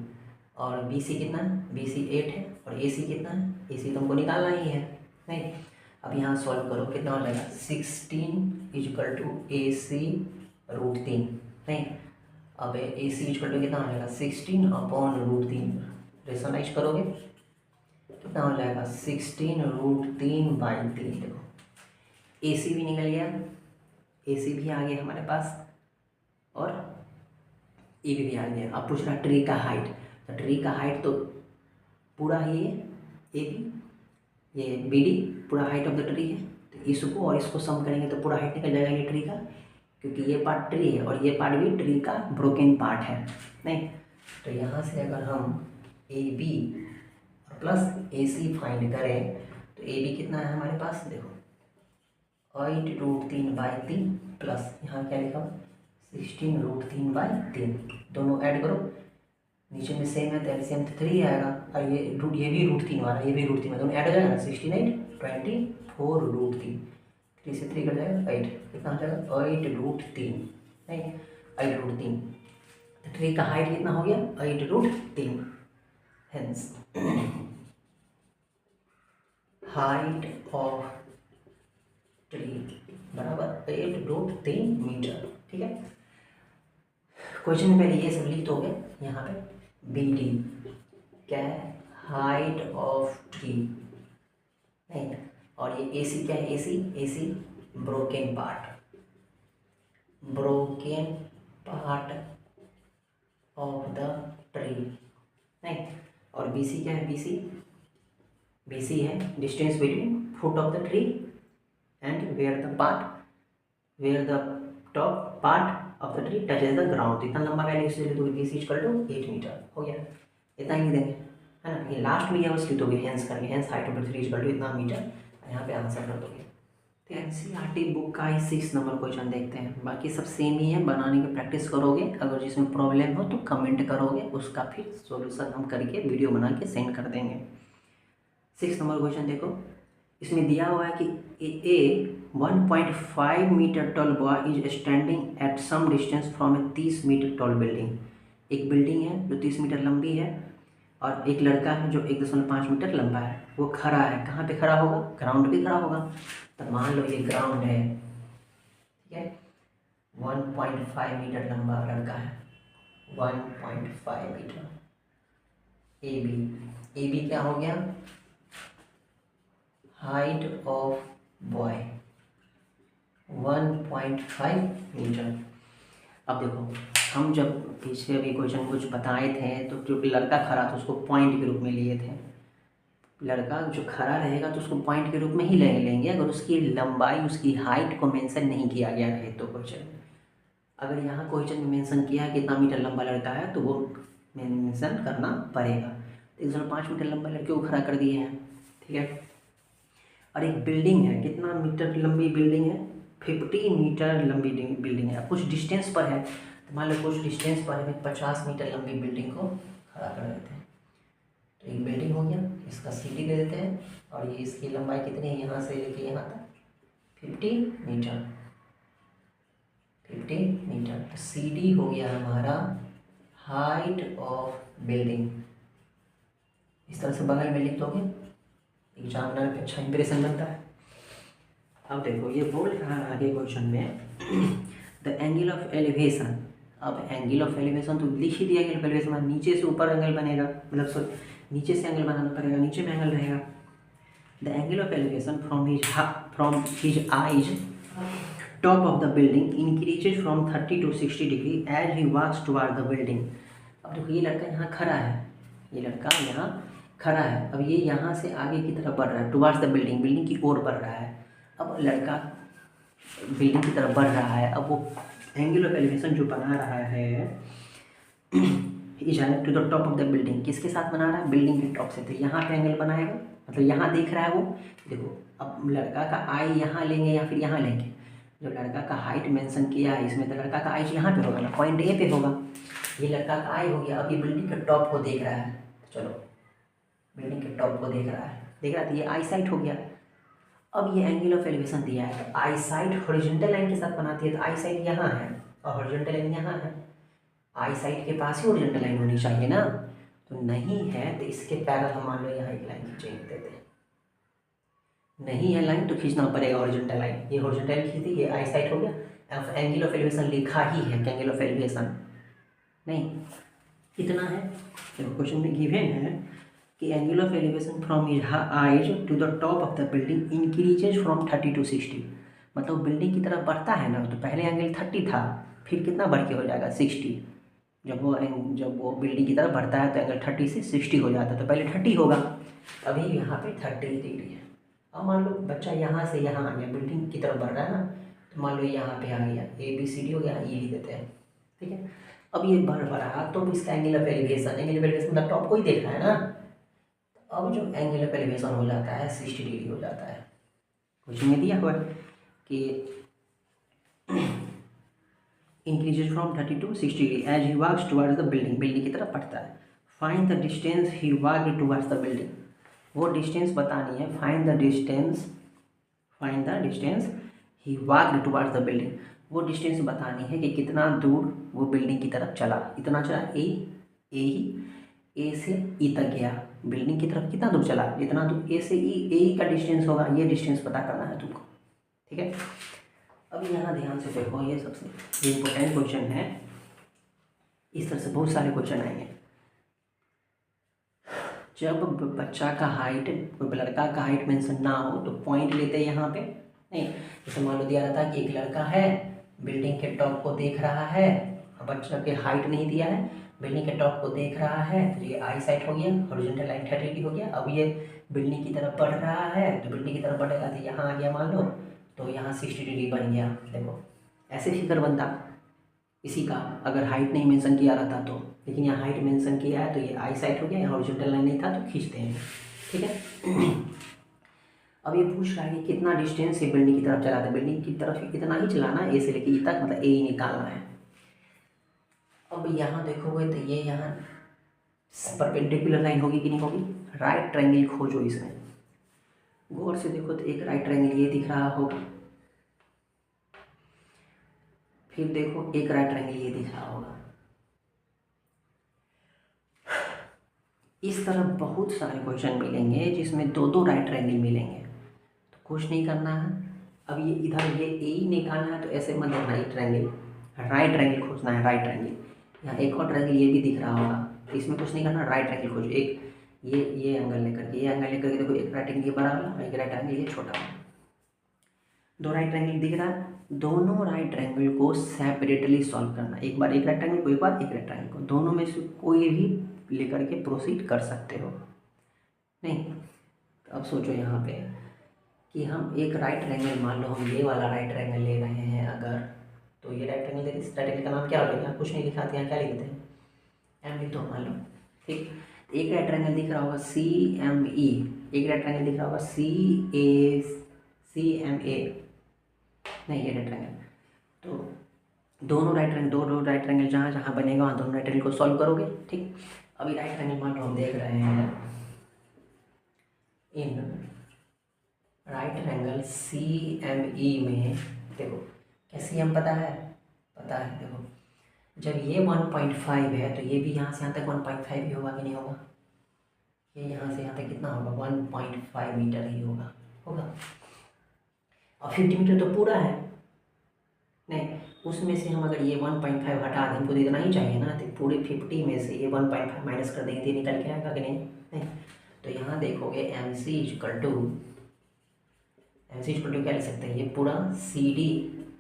और बी सी कितना है, बी सी 8 है और ए सी कितना है, ए सी तुमको निकालना ही है, नहीं। अब यहाँ सॉल्व करो कितना हो जाएगा 16 इजकल टू ए सी √3, नहीं। अब ए सी इजकल टू कितना हो जाएगा 16/√3, रेशनलाइज करोगे कितना हो जाएगा 16√3/3। देखो ए सी भी निकल गया, ए सी भी आ गया हमारे पास और ए भी आ गया। अब पूछ रहा ट्री का हाइट, तो ट्री का हाइट तो पूरा ही है ए बी, ये बी डी पूरा हाइट ऑफ द ट्री है, तो इसको और इसको सम करेंगे तो पूरा हाइट निकल जाएगा ये ट्री का, क्योंकि ये पार्ट ट्री है और ये पार्ट भी ट्री का ब्रोकन पार्ट है, नहीं। तो यहाँ से अगर हम A B plus A C find करें तो ए बी कितना है हमारे पास, देखो 8√3/3 प्लस यहाँ क्या लिखा 16√3/3, दोनों ऐड करो, नीचे में सेम है तो एलसीएम 3 आएगा, और ये भी √3 वाला, ये भी √3 दोनों ऐड हो जाएगा ना 16 24√3, 3 से 3 कट जाएगा 8, कितना हो जाएगा 8√3, नहीं 8√3। तो ट्री का हाइट कितना हो गया 8√3, हेंस हाइट ऑफ ट्री बराबर 8√3 मीटर, ठीक है। क्वेश्चन में पहले ये सब लिख दोगे यहाँ पे, बी डी क्या है हाइट ऑफ ट्री, नहीं, और ये ए सी क्या है, A C broken part of the tree, नहीं। और बी सी क्या है, बी सी है distance between foot of the tree and where the top part of the tree touches the ground. इतना लंबा वैल्यू से लिख दोगे B C equal to 8 metre, हो गया, इतना ही देंगे, है ना। ये लास्ट में ये बस लिख दोगे हेंस करके, hence height of the tree equal to इतना मीटर, यहाँ पे आंसर कर दोगे। तो एनसीईआरटी बुक का ही 6 नंबर क्वेश्चन देखते हैं, बाकी सब सेम ही है, बनाने की प्रैक्टिस करोगे, अगर जिसमें प्रॉब्लम हो तो कमेंट करोगे, उसका फिर सॉल्यूशन हम करके वीडियो बना के सेंड कर देंगे। 6 नंबर क्वेश्चन देखो, इसमें दिया हुआ है कि a 1.5 metre tall boy is standing at some distance from a 30 metre tall building. एक बिल्डिंग है जो 30 मीटर लंबी है और एक लड़का है जो 1.5 मीटर लंबा है, वो खड़ा है, कहाँ पे खड़ा होगा, ग्राउंड पे खड़ा होगा। तो मान लो ये ग्राउंड है, ठीक है, 1.5 मीटर लंबा लड़का है, 1.5 मीटर। ए बी क्या हो गया हाइट ऑफ बॉय, 1.5 मीटर। अब देखो, हम जब पीछे अभी क्वेश्चन कुछ बताए थे तो जो लड़का खड़ा था उसको पॉइंट के रूप में लिए थे। लड़का जो खड़ा रहेगा तो उसको पॉइंट के रूप में ही लेंगे अगर उसकी लंबाई, उसकी हाइट को मेंशन नहीं किया गया रहे तो क्वेश्चन। अगर यहाँ क्वेश्चन में मेंशन किया है कितना मीटर लंबा लड़का है तो वो मेंशन करना पड़ेगा। तो 105 मीटर लंबा लड़के को खड़ा कर दिए हैं, ठीक है। और एक बिल्डिंग है, कितना मीटर लंबी बिल्डिंग है? 50 मीटर लंबी बिल्डिंग है। कुछ डिस्टेंस पर है, तो मान लो कुछ डिस्टेंस पर हमें 50 मीटर लंबी बिल्डिंग को खड़ा कर देते हैं। तो एक बिल्डिंग हो गया, इसका CD दे देते हैं, और ये इसकी लंबाई कितनी है यहाँ से लेके यहाँ तक? 50 मीटर। 50 मीटर। तो CD हो गया हमारा हाइट ऑफ बिल्डिंग। इस तरह से बगल में लिख दोगे, एग्जामिनर पे अच्छा इंप्रेशन बनता है। अब देखो ये बोल रहा है आगे क्वेश्चन में द एंगल ऑफ एलिवेशन। अब एंगल ऑफ एलिवेशन तो लिख ही दिया, एंगल ऑफ एलिवेशन नीचे से ऊपर एंगल बनेगा, मतलब सॉरी नीचे से एंगल बनाना पड़ेगा, नीचे में एंगल रहेगा। The angle of elevation from his eyes top of the building increases from 30 to 60 degree as he walks toward the building. अब देखो ये लड़का यहाँ खड़ा है, ये लड़का यहाँ खड़ा है, अब ये यहाँ से आगे की तरफ बढ़ रहा है, टुवार्ड्स द बिल्डिंग, बिल्डिंग की ओर बढ़ रहा है। अब लड़का बिल्डिंग की तरफ बढ़ रहा है, अब वो एंगल ऑफ एलिवेशन जो बना रहा है is to the top of the building, किसके साथ बना रहा है? बिल्डिंग के टॉप से। तो यहाँ पे एंगल बनाएगा, मतलब यहाँ देख रहा है वो। देखो अब लड़का का आई यहाँ लेंगे या फिर यहाँ लेंगे? जो लड़का का हाइट मेंशन किया है इसमें, तो लड़का का आई यहाँ पे होगा ना, पॉइंट A पे होगा। ये लड़का का आई हो गया। अब ये बिल्डिंग के टॉप को देख रहा है, तो चलो बिल्डिंग के टॉप को देख रहा है, तो ये आई साइट हो गया। अब ये एंगल ऑफ एलिवेशन दिया है, तो आई साइट हॉरिजॉन्टल लाइन के साथ बनाती है, तो आई साइट यहाँ है और हॉरिजॉन्टल लाइन यहाँ है। आई साइट के पास ही हॉरिजॉन्टल लाइन होनी चाहिए ना, तो नहीं है, तो इसके पैरेलल हम मान लो यहाँ एक लाइन खींचेंगे, देते हैं। नहीं है लाइन तो खींचना पड़ेगा हॉरिजॉन्टल लाइन, ये हॉरिजॉन्टल लाइन खींच दी, ये आई साइट हो गया। अब एंगल ऑफ एलिवेशन लिखा ही है, एंगल ऑफ एलिवेशन नहीं, कितना है? देखो क्वेश्चन में गिवन है कि angle of elevation from his eyes to the top of the building increases from 30 to 60। मतलब बिल्डिंग की तरफ बढ़ता है ना, तो पहले एंगल 30 था, फिर कितना बढ़ के हो जाएगा? 60। जब वो बिल्डिंग की तरफ बढ़ता है तो एंगल 30 से 60 हो जाता है, तो पहले 30 होगा, अभी यहाँ पे 30 डिग्री है। अब मान लो बच्चा यहाँ से यहाँ आ गया, बिल्डिंग की तरफ बढ़ रहा है ना, तो मान लो यहाँ पे आ गया, ABCD हो गया, ये लिख देते हैं, ठीक है। अब ये बढ़ रहा तो इसका एंगल ऑफ एलिवेशन मतलब टॉप को ही देख रहा है ना, अब जो एंगल ऑफ एलिवेशन हो जाता है 60 डिग्री हो जाता है। क्वेश्चन में दिया हुआ है कि increases from 30 to 60 degree as he walks towards the building, building की तरफ बढ़ता है। Find the distance he walked towards the building, वो डिस्टेंस बतानी है। Find the distance he walked towards the building, वो डिस्टेंस बतानी है कि कितना दूर वो बिल्डिंग की तरफ चला। इतना चला, ए से ई तक गया, बिल्डिंग की तरफ कितना दूर चला? जितना दूर ए से ई का डिस्टेंस होगा, ये डिस्टेंस पता करना है तुमको, ठीक है। अब यहाँ ध्यान से देखो, ये सबसे इम्पोर्टेंट क्वेश्चन है। इस तरह से बहुत सारे क्वेश्चन आएंगे। जब बच्चा का हाइट, कोई लड़का का हाइट मेंशन ना हो तो पॉइंट लेते हैं यहाँ पे, नहीं। जैसे मान लो दिया रहता है कि एक लड़का है, बिल्डिंग के टॉप को देख रहा है, बच्चा के हाइट नहीं दिया है, बिल्डिंग के टॉप को देख रहा है, तो ये आई साइट हो गया, हॉरिजॉन्टल लाइन 30 डिग्री हो गया। अब ये बिल्डिंग की तरफ बढ़ रहा है, तो बिल्डिंग की तरफ बढ़ेगा तो यहाँ आ गया मान लो, तो यहाँ 60 डिग्री बन गया। देखो ऐसे फिगर बनता इसी का, अगर हाइट नहीं मेंशन किया रहता तो, लेकिन यहाँ हाइट मेंशन किया है तो ये आई साइट हो गया, यहाँ हॉरिजॉन्टल लाइन नहीं था तो खींचते हैं, ठीक है। अब ये पूछ रहा है कि कितना डिस्टेंस से बिल्डिंग की तरफ चला था, बिल्डिंग की तरफ कितना ही चलाना है, ए से लेके ई तक, मतलब ए ही निकालना है। अब यहाँ देखोगे तो ये यहाँ परपेंडिकुलर लाइन होगी कि नहीं होगी? राइट ट्रायंगल खोजो इसमें, गौर से देखो तो एक राइट ट्रायंगल ये दिख रहा होगा, फिर देखो एक राइट ट्रायंगल ये दिख रहा होगा। इस तरह बहुत सारे क्वेश्चन मिलेंगे जिसमें दो दो राइट ट्रायंगल मिलेंगे, तो कुछ नहीं करना है। अब ये इधर ये ए ही निकालना है, तो ऐसे मत देखना, राइट ट्रायंगल खोजना है, राइट ट्रायंगल। यहाँ एक और ट्रायंगल ये भी दिख रहा होगा, तो इसमें कुछ नहीं करना, राइट ट्रायंगल खोजो। एक ये एंगल लेकर के, ये एंगल लेकर के देखो, एक राइट एंगल ये बड़ा वाला, एक राइट एंगल ये छोटा वाला। दो राइट ट्रायंगल दिख रहा है, दोनों राइट ट्रायंगल को सेपरेटली सॉल्व करना, एक बार एक राइट ट्रायंगल को, एक बार एक राइट ट्रायंगल को, दोनों में से कोई भी लेकर के प्रोसीड कर सकते हो। नहीं, अब सोचो यहाँ पे कि हम एक राइट ट्रायंगल, मान लो हम ये वाला राइट ट्रायंगल ले रहे हैं अगर, तो ये राइट ट्रायंगल देखिए, इस राइट ट्रायंगल का नाम क्या हो गया, कुछ नहीं लिखा था, यहाँ क्या लिखते हैं, एम लिख दो मान लो। ठीक, एक राइट ट्रायंगल दिख रहा होगा सी एम ई, एक राइट ट्रायंगल दिख रहा होगा सी एम ए, नहीं ये राइट ट्रायंगल, तो दोनों राइट ट्रायंगल, दो राइट ट्रायंगल जहाँ जहाँ बनेगा वहाँ दोनों राइट ट्रायंगल को सॉल्व करोगे। ठीक, अभी राइट ट्रायंगल मान लो हम देख रहे हैं in right triangle C M E में, देखो क्या सी एम पता है, देखो जब ये 1.5 है तो ये भी यहाँ से यहाँ तक 1.5 ही होगा कि नहीं होगा, ये यहाँ से यहाँ तक कितना होगा 1.5 मीटर ही होगा, और 50 मीटर तो पूरा है, नहीं उसमें से हम अगर ये 1.5 हटा दें, हमको तो इतना ही चाहिए ना, तो पूरे 50 में से ये 1.5 माइनस कर देंगे तो ये निकल के आएगा कि नहीं। तो यहाँ देखोगे एम सी इक्वल टू क्या लिख सकते हैं, ये पूरा C D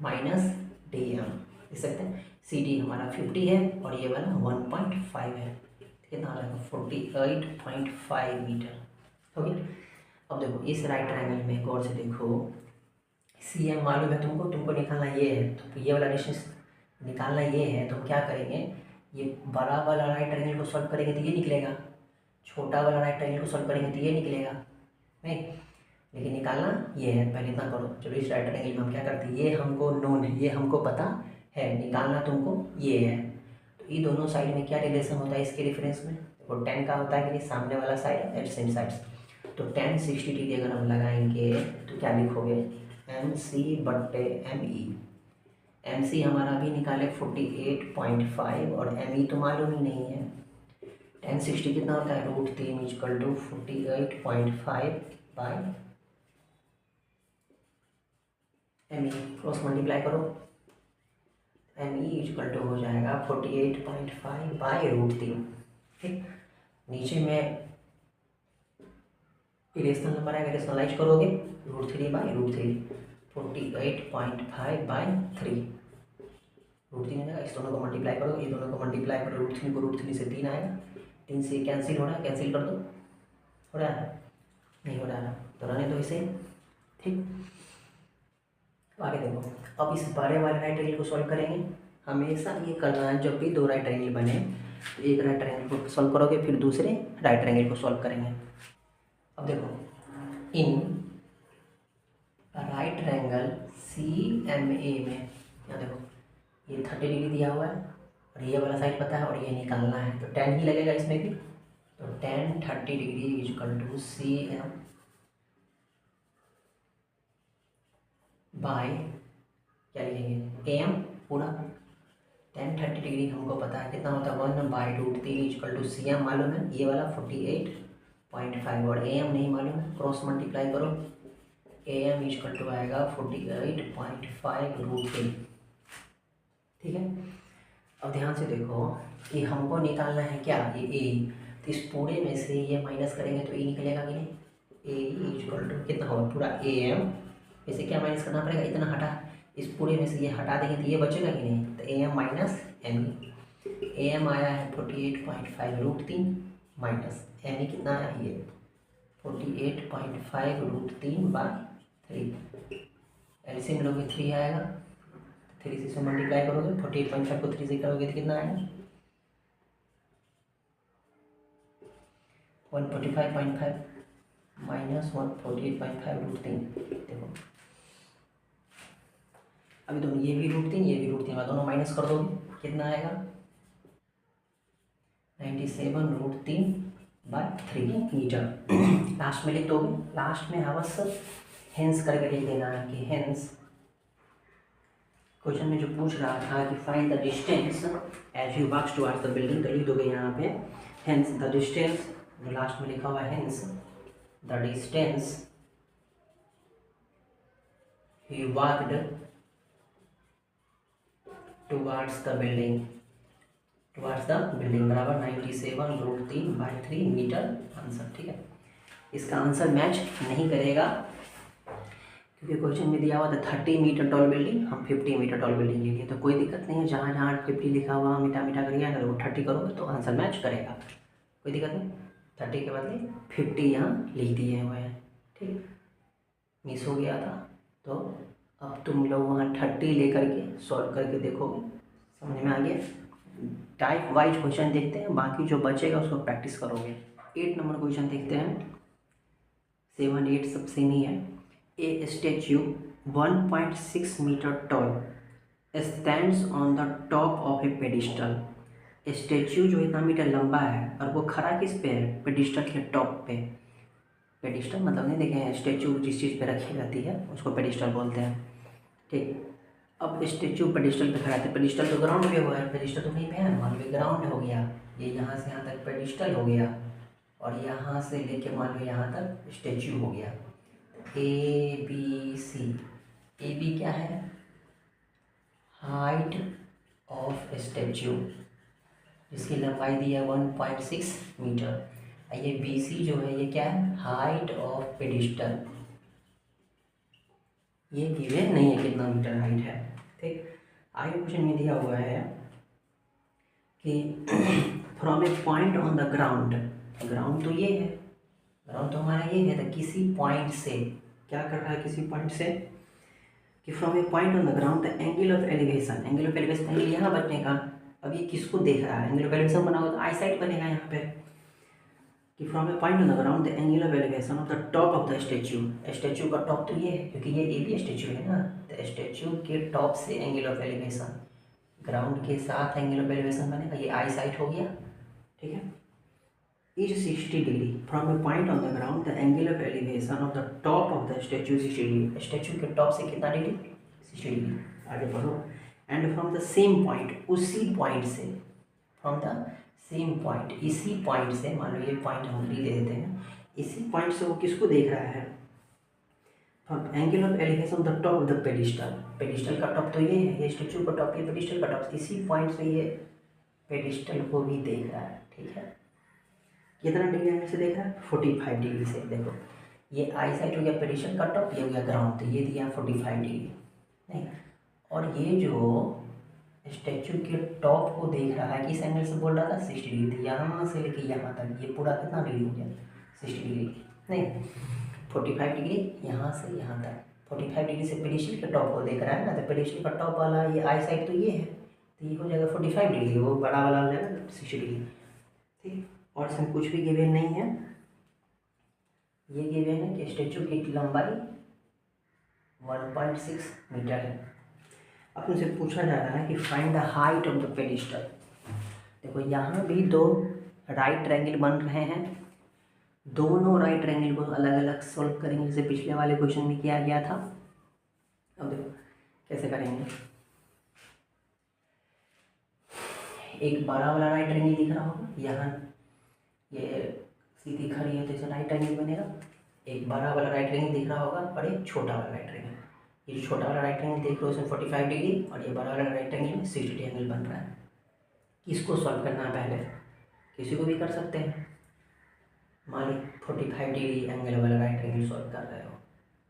minus D M लिख सकते हैं। सी डी हमारा 50 है और ये वाला 1.5 है, कितना आ जाएगा 48.5 मीटर हो गया। अब देखो इस राइट ट्रायंगल में गौर से देखो, सी एम मालूम है तुमको निकालना ये है, तो ये वाला डिस्टेंस निकालना ये है, तो क्या करेंगे, ये बड़ा वाला राइट ट्रायंगल को सॉल्व करेंगे तो ये निकलेगा, छोटा वाला राइट ट्रायंगल को सॉल्व करेंगे तो ये निकलेगा, नहीं लेकिन निकालना ये है, पहले इतना करो। चलो इस राइट ट्रायंगल में हम क्या करते हैं, ये हमको नोन है, ये हमको पता है, निकालना तुमको ये है, तो ये दोनों साइड में क्या रिलेशन होता है इसके रेफरेंस में, देखो tan का होता है कि नहीं, सामने वाला साइड एडजेसेंट साइड्स, तो tan 60 डिग्री अगर हम लगाएंगे तो क्या लिखोगे, एम सी बट्टे एम ई, एम सी हमारा भी निकाले 48.5 और एम ई तो मालूम ही नहीं है, tan 60 कितना होता है √3 equal to 48.5 by M E, cross multiply करो, एम ई इक्वल टू हो जाएगा 48.5 बाई √3। ठीक, नीचे में इरेशनल नंबर आएगा, इरेशनलाइज करोगे √3 बाई √3, 48.5 बाई 3, √3 आ जाएगा, इस दोनों को मल्टीप्लाई करो, ये दोनों को मल्टीप्लाई करो, √3 को √3 से 3 आएगा, 3 से कैंसिल हो रहा है, कैंसिल कर दो, हो रहा है नहीं हो रहा है, तो रहने दो इसे। ठीक, आगे देखो, अब इस बड़े वाले राइट ट्रायंगल को सॉल्व करेंगे, हमेशा ये करना है जब भी दो राइट ट्रायंगल बने, तो एक राइट ट्रायंगल को सॉल्व करोगे फिर दूसरे राइट ट्रायंगल को सॉल्व करेंगे। अब देखो in right triangle C M A में, यहाँ देखो ये 30 डिग्री दिया हुआ है और ये वाला साइड पता है और ये निकालना है, तो tan ही लगेगा इसमें भी, तो tan 30 degree equal to C M by क्या लिखेंगे एम पूरा, tan 30 डिग्री हमको पता है कितना होता है 1/√3 इक्वल टू सी एम मालूम है, ये वाला 48.5 और ए एम नहीं मालूम है, क्रॉस मल्टीप्लाई करो, ए एम इक्वल टू आएगा 48.5√3। ठीक है, अब ध्यान से देखो कि हमको निकालना है क्या, ये ए, तो इस पूरे में से ये माइनस करेंगे तो ए निकलेगा कि नहीं, ए इक्वल टू कितना होगा पूरा ए एम, इसे क्या माइनस करना पड़ेगा, इतना हटा, इस पूरे में से ये हटा देंगे तो ये बचेगा कि नहीं, तो A M minus M E, A M आया है 48.5√3 माइनस एम ई कितना आया ये 48.5√3 बाई 3, एलसीएम लोगे 3 आएगा, 3 से मल्टीप्लाई करोगे, 48.5 को 3 से करोगे तो कितना आएगा 145.5 माइनस 148.5√3। देखो अभी दोनों ये भी √3 ये भी √3 दोनों माइनस कर दोगे कितना आएगा 97√3 बाई 3 मीटर। लास्ट में लिख दोगे, लास्ट में अवश्य हेंस करके लिख देना है कि हेंस, क्वेश्चन में जो पूछ रहा था कि find the distance as you walks towards the building, तो लिख दोगे यहाँ पे हेंस द डिस्टेंस, जो लास्ट में लिखा हुआ है hence the distance he walked towards the building, बराबर 97√3 बाई 3 मीटर आंसर। ठीक है, इसका आंसर मैच नहीं करेगा क्योंकि क्वेश्चन में दिया हुआ था 30 मीटर टॉल बिल्डिंग, हम 50 मीटर टॉल बिल्डिंग ले लिए, तो कोई दिक्कत नहीं है, जहाँ जहाँ 50 लिखा हुआ मिटा मिटा कर गया अगर वो 30 करोगे तो आंसर मैच करेगा, कोई दिक्कत नहीं। 30 के बदले 50 यहाँ लिख दिए हुए हैं, ठीक, मिस हो गया था। तो अब तुम लोग वहाँ 30 लेकर के सॉल्व करके देखोगे, समझ में आ गया। टाइप वाइज क्वेश्चन देखते हैं, बाकी जो बचेगा उसको प्रैक्टिस करोगे। 8 नंबर क्वेश्चन देखते हैं, 7, 8 सब सेम ही है। A statue 1.6 metre tall stands on the top of a pedestal. Statue जो इतना मीटर लंबा है और वो खड़ा किस पे है, पेडिस्टल के टॉप पे। पेडिस्टल मतलब नहीं देखे हैं, स्टेच्यू जिस चीज़ पे रखी रहती है उसको पेडिस्टल बोलते हैं, ठीक। अब स्टेच्यू पेडिस्टल पे खड़ा है, पेडिस्टल तो ग्राउंड पे हुआ है, पेडिस्टल तो कहीं पे है, मान लो ग्राउंड हो गया, ये यहाँ से यहाँ तक पेडिस्टल हो गया और यहाँ से लेके मान लो यहाँ तक स्टेच्यू हो गया। ए बी सी, ए बी क्या है, हाइट ऑफ स्टेच्यू जिसकी लंबाई दी है 1.6 मीटर। ये बी सी जो है ये क्या है, हाइट ऑफ पेडिस्टल, ये गिवन नहीं है कितना मीटर हाइट है, ठीक। आगे क्वेश्चन में दिया हुआ है कि from a point on the ground, ground तो ये है, ग्राउंड तो हमारा ये है, तो किसी पॉइंट से क्या कर रहा है, किसी पॉइंट से कि from a point on the ground the angle of elevation, angle of elevation angle यहाँ बनने का, अब ये किसको देख रहा है, एंगल ऑफ एलिवेशन बना हुआ तो आई साइड बनेगा यहाँ पे, कि from a point on the ground the angle of elevation of the top of the statue, statue का टॉप तो ये है क्योंकि ये ए बी स्टेच्यू है ना, तो स्टेच्यू के टॉप से एंगल ऑफ एलिवेशन, ग्राउंड के साथ एंगल ऑफ एलिवेशन बनेगा, ये आई साइड हो गया, ठीक है। Is 60 degree, from a point on the ground the angle of elevation of the top of the statue 60 degree, statue के टॉप से कितना डिग्री, 60 डिग्री, आगे बढ़ो। And from the same point, उसी पॉइंट से, फ्रॉम द सेम पॉइंट, इसी point से, मान लो ये पॉइंट हम ले देते हैं, इसी पॉइंट से वो किसको देख रहा है, angle of elevation of the top of the pedestal, pedestal का टॉप तो ये है, ये स्टेच्यू का टॉप, ये पेडिस्टल का टॉप, इसी पॉइंट से ये पेडिस्टल को भी देख रहा है, ठीक है। कितना डिग्री एंगल से देख रहा है, 45 डिग्री से। देखो ये आई साइड हो गया पेडिस्टल का टॉप, ये हो गया ग्राउंड, तो ये दिया 45 डिग्री, नहीं, और ये जो स्टैचू के टॉप को देख रहा है किस एंगल से बोल रहा था, 60 डिग्री, यहाँ से लेके यहाँ तक ये पूरा कितना डिग्री हो गया, 60 डिग्री, नहीं 45 डिग्री यहाँ से यहाँ तक, 45 डिग्री से पेडिस्टल के टॉप को देख रहा है ना, तो पेडिस्टल का टॉप वाला ये आई साइड तो ये है, तो ये हो जाएगा 45 डिग्री, वो बड़ा वाला हो जाएगा 60 डिग्री, ठीक। और इसमें कुछ भी गिवन नहीं है, ये गिवन है कि स्टैचू की लंबाई 1.6 मीटर है। अब तुमसे पूछा जा रहा है कि find the height of the pedestal. देखो यहाँ भी दो राइट ट्रायंगल बन रहे हैं, दोनों राइट ट्रायंगल को अलग अलग सॉल्व करेंगे जैसे पिछले वाले क्वेश्चन में किया गया था। अब देखो कैसे करेंगे, एक बड़ा वाला राइट ट्रायंगल दिख रहा होगा, यहाँ ये सीधी खड़ी है तो इसे राइट ट्रायंगल बनेगा, एक बड़ा वाला राइट ट्रायंगल दिख रहा होगा और एक छोटा वाला राइट ट्रायंगल, ये छोटा वाला राइट एंगल देख लो इसमें 45 डिग्री और ये बड़ा वाला राइट एंगल में 60 डिग्री एंगल बन रहा है। किसको सॉल्व करना है, पहले किसी को भी कर सकते हैं, मान लो 45 डिग्री एंगल वाला राइट एंगल सॉल्व कर रहे हो,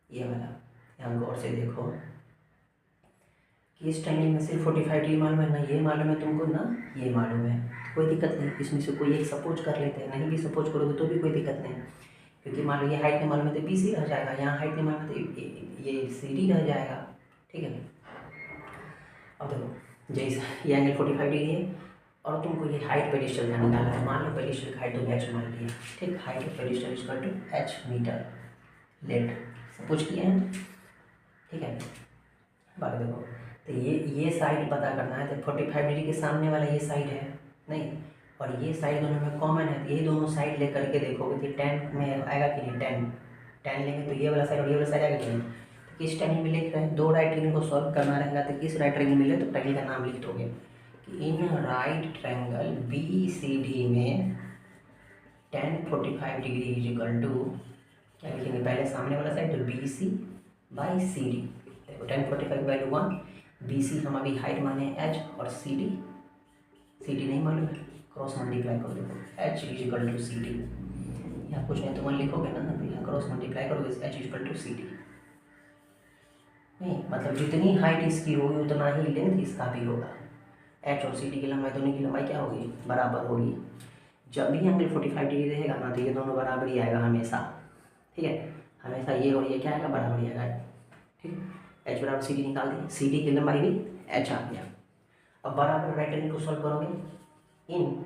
ये वाला, यहाँ गौर से देखो कि इस ट्रायंगल में सिर्फ 45 डिग्री मालूम है ना, ये मालूम है तुमको ना, ये मालूम है, कोई दिक्कत नहीं, इसमें से कोई एक सपोज कर लेते हैं, नहीं भी सपोज करोगे तो भी कोई दिक्कत नहीं, क्योंकि मान लो ये हाइट नहीं मालूम है तो बी सी रह जाएगा, यहाँ हाइट नहीं मालूम है तो ये सी डी रह जाएगा, ठीक है। अब देखो जैसे ये एंगल 45 डिग्री है और तुमको ये हाइट पेडिस्टल का निकालना है, मान लो पेडिस्टल की हाइट तो एच मान लिया, ठीक, height of pedestal equal to H metre let suppose किए हैं, ठीक है। बाकी देखो तो ये साइड पता करना है, तो 45 डिग्री के सामने वाला ये साइड है नहीं, और ये साइड दोनों में कॉमन है, तो ये दोनों साइड लेकर के देखोगे कि 10 में आएगा कि नहीं, 10 लेंगे तो ये वाला साइड और ये वाला साइड आएगा कि नहीं, तो किस ट्रायंगल में लिख रहे हैं, दो राइट ट्रायंगल को सॉल्व करना रहेगा तो किस राइट ट्रायंगल मिले तो ट्रायंगल का नाम लिख दोगे कि in right triangle B C D में tan 45 degree is equal to, क्या लिखेंगे पहले सामने वाला साइड तो B C by C D. देखो tan 45 वैल्यू 1, बी सी हम अभी हाइट माने एच और सी डी नहीं मालूम है, क्रॉस मल्टीप्लाई कर दो, H is equal to C D, यहाँ कुछ नहीं तो वन लिखोगे ना, तो यहाँ क्रॉस मल्टीप्लाई करोगे H is equal to C D, नहीं, मतलब जितनी हाइट इसकी होगी उतना ही लेंथ इसका भी होगा। एच और सी डी की लंबाई, दोनों की लंबाई क्या होगी, बराबर होगी। जब भी एंगल 45 डिग्री रहेगा ना तो ये दोनों बराबर ही आएगा हमेशा, ठीक है। हमेशा ये और ये क्या आएगा, बराबर ही आएगा, ठीक। एच बराबर सी डी निकाल दिए, सी डी की लंबाई भी एच आ गया। अब बराबर राइट एंगल को सॉल्व करोगे, in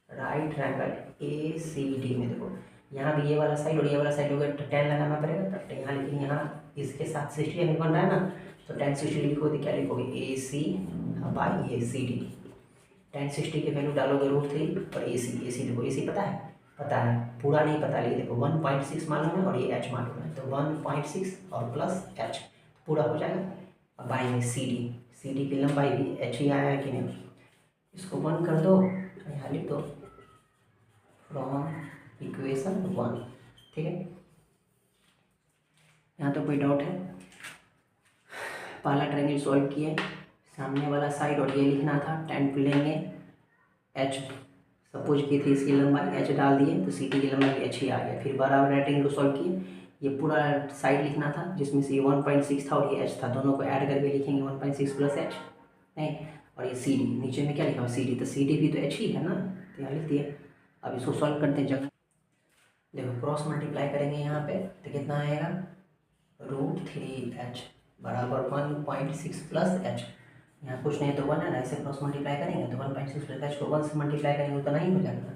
right triangle A C D में देखो यहाँ भी ये वाला साइड और ये वाला साइड हो गया, तो tan लगाना पड़ेगा तब यहाँ, लेकिन यहाँ इसके साथ 60 एंगल बन रहा है ना, तो tan 60 लिखोगे तो क्या लिखोगे, A C by A C D. tan 60 की वैल्यू डालोगे √3 और ए सी देखो, ए सी पता है, पूरा नहीं पता, लेकिन देखो 1.6 मालूम है और ये एच मालूम है, तो 1.6 और प्लस एच पूरा हो जाएगा। अब बाई में सी डी की लंबाई भी एच ही आया है कि नहीं, इसको 1 कर दो, यहाँ लिख दो फ्रॉम इक्वेशन 1, ठीक है। यहाँ तो कोई डाउट है, पहला ट्रायंगल सॉल्व किए, सामने वाला साइड और ये लिखना था, tan पे लेंगे एच सपोज की थी इसकी लंबाई, एच डाल दिए तो सी टी की लंबाई एच ही आ गया। फिर बराबर राइट एंगल को सॉल्व किए, ये पूरा साइड लिखना था जिसमें से ये 1.6 था और ये एच था, दोनों को ऐड करके लिखेंगे 1.6 प्लस एच, नहीं, और ये सी डी, नीचे में क्या लिखा हुआ सी डी, तो सी डी भी तो एच ही है ना, तो यहाँ लिख दिए। अब इसको सॉल्व करते हैं, जब देखो क्रॉस मल्टीप्लाई करेंगे यहाँ पे तो कितना आएगा, √3h बराबर 1.6 प्लस एच, यहाँ कुछ नहीं तो 1 है ना, इसे क्रॉस मल्टीप्लाई करेंगे तो 1.6 प्लस एच को 1 से मल्टीप्लाई करेंगे तो नहीं हो जाएगा,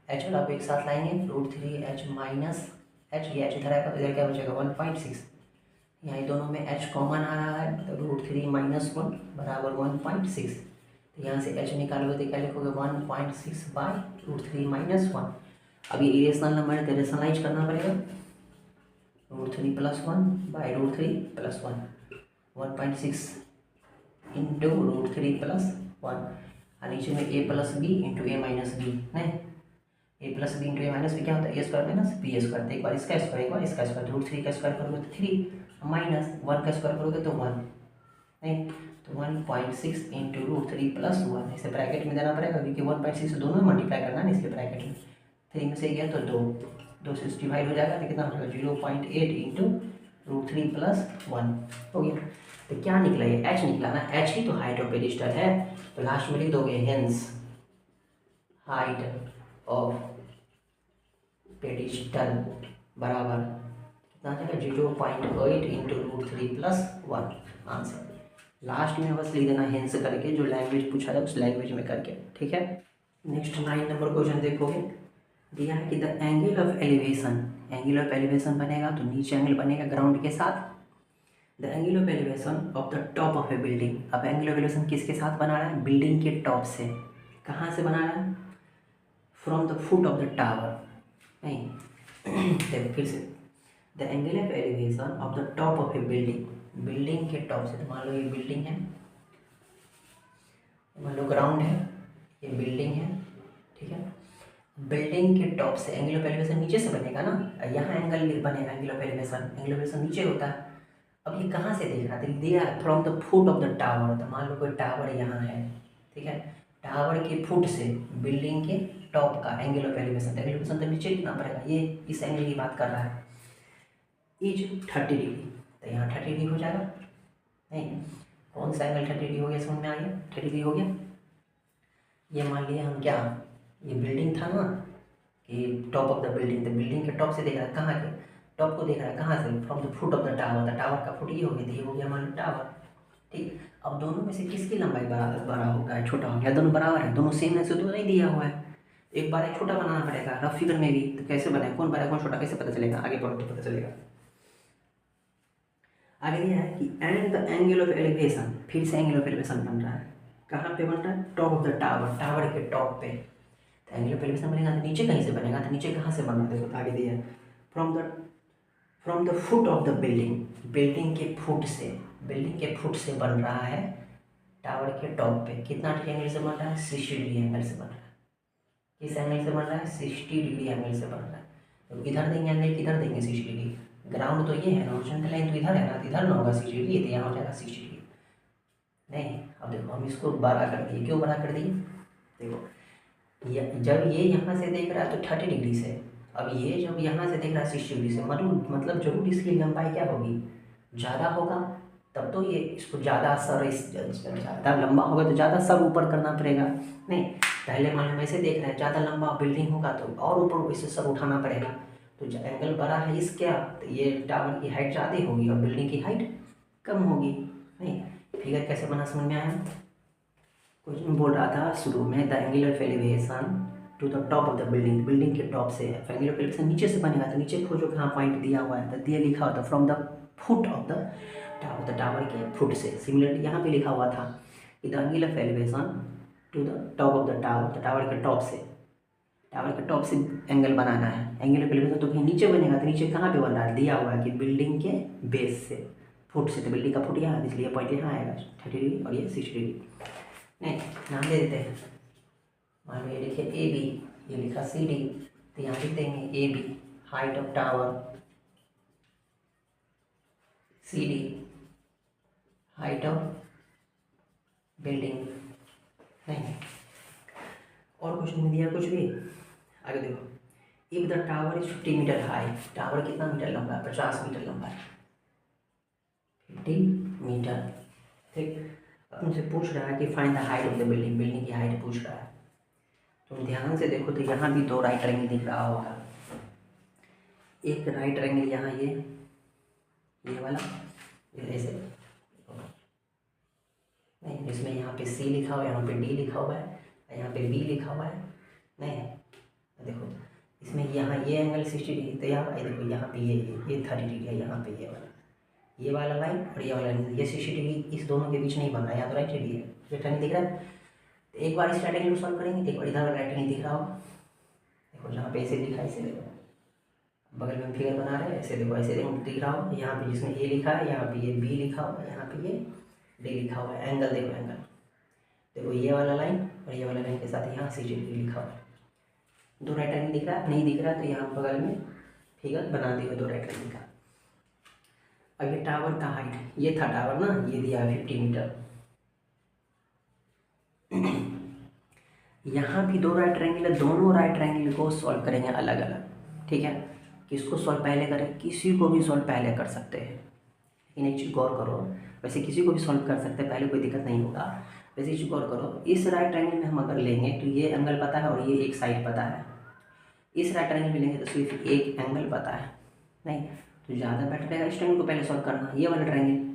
एच और आप एक साथ लाएंगे √3h माइनस एच, ये एच इधर आएगा तो इधर क्या बचेगा 1.6, यहाँ दोनों में एच कॉमन आ रहा है तो √3 माइनस 1 बराबर 1.6, तो यहाँ से एच निकालोगे तो क्या लिखोगे 1.6 बाई √3 माइनस 1। अब ये इरेशनल नंबर है तो रेशनलाइज करना पड़ेगा, √3 plus 1 by √3 plus 1, 1.6 into √3 plus 1, और नीचे में a plus b into a minus b, नहीं a plus b into a minus b क्या होता है, a square minus b square, एक बार इसका स्क्वायर एक बार इसका स्क्वायर, √3 का स्क्वायर करोगे तो 3 माइनस 1 का स्क्वायर करोगे तो 1, नहीं, तो 1.6 इंटू √3 प्लस 1, इसे ब्रैकेट में देना पड़ेगा क्योंकि 1.6 से दोनों मल्टीप्लाई करना है इसलिए ब्रैकेट में, 3 में से गया तो 2 से डिवाइड हो जाएगा तो कितना हो जाएगा 0.8 इंटू √3 प्लस 1 हो गया। तो क्या निकला, ये एच निकला ना, एच ही तो हाइट ऑफ पेडिस्टल है, तो लास्ट में लिख दोगे हेंस हाइट ऑफ पेडिस्टल बराबर कितना आ जाएगा 0.8 इंटू √3 प्लस 1, आंसर। लास्ट में बस लिख देना हेंस करके, जो लैंग्वेज पूछा था उस लैंग्वेज में करके, ठीक है। नेक्स्ट 9 नंबर क्वेश्चन देखोगे, दिया है कि द एंगल ऑफ एलिवेशन बनेगा तो नीचे एंगल बनेगा ग्राउंड के साथ, the angle of elevation of the top of A building. अब एंगल ऑफ एलिवेशन किसके साथ बना रहा है, बिल्डिंग के टॉप से, कहाँ से बना रहा है, from the foot of the tower, नहीं देखो फिर से, the angle of elevation of the top of A building, building के टॉप से, तो मान लो ये बिल्डिंग है, मान लो ग्राउंड है, ये बिल्डिंग है, ठीक है, बिल्डिंग के टॉप से एंगल ऑफ एलिवेशन नीचे से बनेगा ना, यहाँ एंगल बनेगा एंगल ऑफ एलिवेशन नीचे होता है। अब ये कहाँ से देख रहा था, दिया from the foot of the tower, तो मान लो कोई टावर यहाँ है, ठीक है, टावर के फुट से बिल्डिंग के टॉप का एंगल ऑफ एलिवेशन तो नीचे कितना पड़ेगा, ये इस एंगल की बात कर रहा है, इज 30 डिग्री, तो यहाँ 30 डिग्री हो जाएगा, नहीं कौन सा एंगल 30 डिग्री हो गया, समझ में आ गया, 30 डिग्री हो गया। ये मान लिया हम क्या, ये बिल्डिंग था ना, कि टॉप ऑफ द बिल्डिंग, तो बिल्डिंग के टॉप से देख रहा है, कहाँ के टॉप को देख रहा है, कहाँ से, from the foot of the tower का फुट ये हो गया, तो ये हो गया हमारा टावर, ठीक। अब दोनों में से किसकी लंबाई बड़ा होगा, छोटा हो गया, दोनों बराबर है, दोनों सेम है, से तो नहीं दिया हुआ है, एक बार एक छोटा बनाना पड़ेगा रफ फिगर में भी, तो कैसे बनाए, कौन बड़ा कौन छोटा कैसे पता चलेगा, आगे पढ़ो तो पता चलेगा। आगे दिया है कि and the angle of elevation, फिर से एंगल ऑफ एलिवेशन बन रहा है, कहाँ पे बन रहा है, टॉप ऑफ द टावर के टॉप पे, तो एंगल ऑफ एलिवेशन बनेगा तो नीचे कहीं से बनेगा, तो नीचे कहाँ से बन रहा है, देखो आगे दिया है from the foot of the building, building के फुट से बन रहा है टावर के टॉप पे, कितना डिग्री एंगल से बन रहा है, 60 डिग्री एंगल से बन रहा है, किस एंगल से बन रहा है, 60 डिग्री एंगल से बन रहा है, तो इधर देंगे एंगल, किधर देंगे 60 डिग्री, ग्राउंड तो ये है ना, हॉरिजॉन्टल लाइन तो इधर है ना, इधर ना होगा 60 डिग्री, तो यहाँ हो जाएगा 60 डिग्री, नहीं। अब देखो हम इसको बड़ा कर दिए, क्यों बड़ा कर दिए, देखो जब ये यहाँ से देख रहा है तो 30 डिग्री से, अब ये जब यहाँ से देख रहा है 60 डिग्री से, मतलब जरूर इसकी लंबाई क्या होगी, ज़्यादा होगा तब तो ये इसको ज़्यादा सर ज़्यादा लंबा होगा तो ज़्यादा सर ऊपर करना पड़ेगा। नहीं, पहले मान लो ऐसे देख रहे हैं, ज़्यादा लंबा बिल्डिंग होगा तो और ऊपर इसे सर उठाना पड़ेगा। तो एंगल बड़ा है इस क्या, तो ये टावर की हाइट ज़्यादा होगी और बिल्डिंग की हाइट कम होगी। नहीं, फिगर कैसे बना समझ में आया? क्वेश्चन बोल रहा था शुरू में the angular elevation to the top of the building, building के टॉप से है। एंगुलर एलिवेशन नीचे से बनेगा तो नीचे खोजो कहाँ पॉइंट दिया हुआ है, तो दिया लिखा होता from the foot of the tower, the tower के फुट से। सिमिलरली यहाँ पे लिखा हुआ था कि the angular elevation to the top of the tower के टॉप से, टावर के टॉप से एंगल बनाना है। एंगुलर एलिवेशन तो कहीं नीचे बनेगा, तो नीचे कहाँ पे बन रहा है, दिया हुआ है कि बिल्डिंग के बेस से, फुट से, तो बिल्डिंग का फुट यहाँ, इसलिए पॉइंट यहाँ आएगा 30 डिग्री और ये 60 डिग्री। नहीं, नाम दे देते हैं, मान लो ये लिखे ए बी, ये लिखा सी डी, तो यहाँ लिख देंगे A B, height of tower, C D height of building. नहीं, और क्वेश्चन में दिया कुछ भी, आगे देखो, if the tower is 50 metre high, tower कितना मीटर लंबा है, 50 मीटर लंबा है, 50 मीटर। ठीक, अब तुमसे पूछ रहा है कि find the height of the building, building की हाइट पूछ रहा है। तुम ध्यान से देखो तो यहाँ भी दो राइट एंगल दिख रहा होगा, एक राइट एंगल यहाँ ये वाला, ऐसे नहीं, इसमें यहाँ पे सी लिखा हुआ है, यहाँ पे डी लिखा हुआ है, यहाँ पे बी लिखा हुआ है। नहीं, देखो इसमें यहाँ ये एंगल 60 डिग्री, तो यहाँ देखो यहाँ पे ये 30 डिग्री है, यहाँ पे ये वाला लाइन और ये वाला लाइन, ये 60 डिग्री इस दोनों के बीच नहीं बन रहा है, यहाँ तो राइट डिग्री है, ये नहीं दिख रहा है। तो एक बार इस राइट एंगल को सॉल्व करेंगे, एक बार इधर राइट एंगल दिख रहा होगा, देखो जहाँ पे ऐसे दिखा है, ऐसे देखो बगल में फिगर बना रहे हैं, ऐसे देखो, ऐसे देखो दिख रहा हो, यहाँ पे जिसमें ए लिखा है, यहाँ पे ये बी लिखा हुआ है, यहाँ पे ये डी लिखा हुआ है। एंगल देखो, एंगल देखो, ये वाला लाइन और ये वाला लाइन के साथ यहाँ 60 डिग्री लिखा हुआ है। दो राइट एंगल दिख रहा है, नहीं दिख रहा तो यहाँ बगल में फिगर बना दिए दो राइट एंगल का। अब ये टावर का हाइट, ये था टावर ना, ये दिया है 50 मीटर। यहाँ भी दो राइट एंगल है, दोनों राइट एंगल को सॉल्व करेंगे अलग अलग। ठीक है, किसको सॉल्व पहले करें, किसी को भी सॉल्व पहले कर सकते हैं, लेकिन एक चीज़ गौर करो, वैसे किसी को भी सॉल्व कर सकते हैं पहले, कोई दिक्कत नहीं होगा। वैसे चीज़ गौर करो, इस राइट एंगल में हम अगर लेंगे तो ये एंगल पता है और ये एक साइड पता है, इस राइट एंगल में लेंगे तो सिर्फ एक एंगल पता है। नहीं, तो ज़्यादा बेटर रहेगा इस ट्रायंगल को पहले सॉल्व करना। ये वाला ट्रायंगल,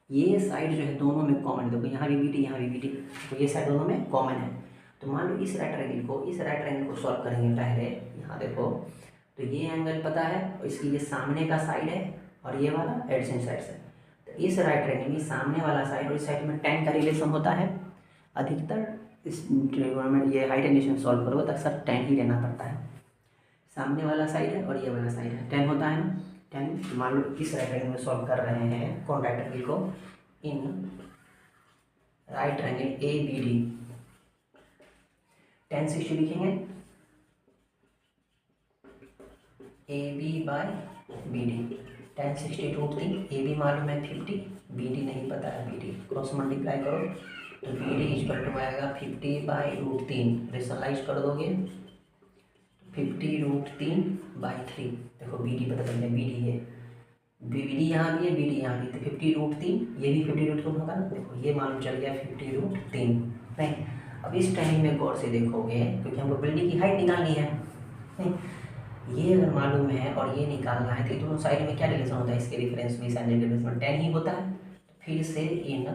ये साइड जो है दोनों में कॉमन है, देखो यहाँ भी BD, यहाँ भी BD, तो ये साइड दोनों में कॉमन है। तो मान लो इस राइट एंगल को सॉल्व करेंगे पहले, यहाँ देखो, तो ये एंगल पता है और इसकी ये सामने का साइड है और ये वाला एडजेसेंट साइड से, तो इस राइट एंगल में सामने वाला साइड और इस साइड में tan का रिलेशन होता है अधिकतर। इस ट्रिग्नोमेट्री ये हाइट एंड डिस्टेंस सॉल्व करोगे तो अक्सर tan ही लेना पड़ता है, सामने वाला साइड है और ये वाला साइड है, tan होता है ना, tan। मान लो इस राइट एंगल में सॉल्व कर रहे हैं कौन राइट एंगल को, इन राइट एंगल ABD, tan 60 लिखेंगे, AB/BD, tan 60 √3, AB मालूम है 50, BD नहीं पता है, BD क्रॉस मल्टीप्लाई करो तो BD इक्वल टू आएगा 50/√3, रेशनलाइज कर दोगे 50√3/3। देखो BD पता चल गया, BD है, BD यहाँ भी है, BD यहाँ भी, तो 50√3, ये भी 50√3 होगा ना, देखो ये मालूम चल गया 50√3। नहीं, अब इस टाइम में गौर से देखोगे क्योंकि हमको बिल्डिंग की हाइट निकालनी है। नहीं, ये अगर मालूम है और ये निकालना है तो दोनों साइड में क्या रिलेशन होता है, इसके रेफरेंस में, इस एंगल के रेफरेंस में tan ही होता है। तो फिर से इन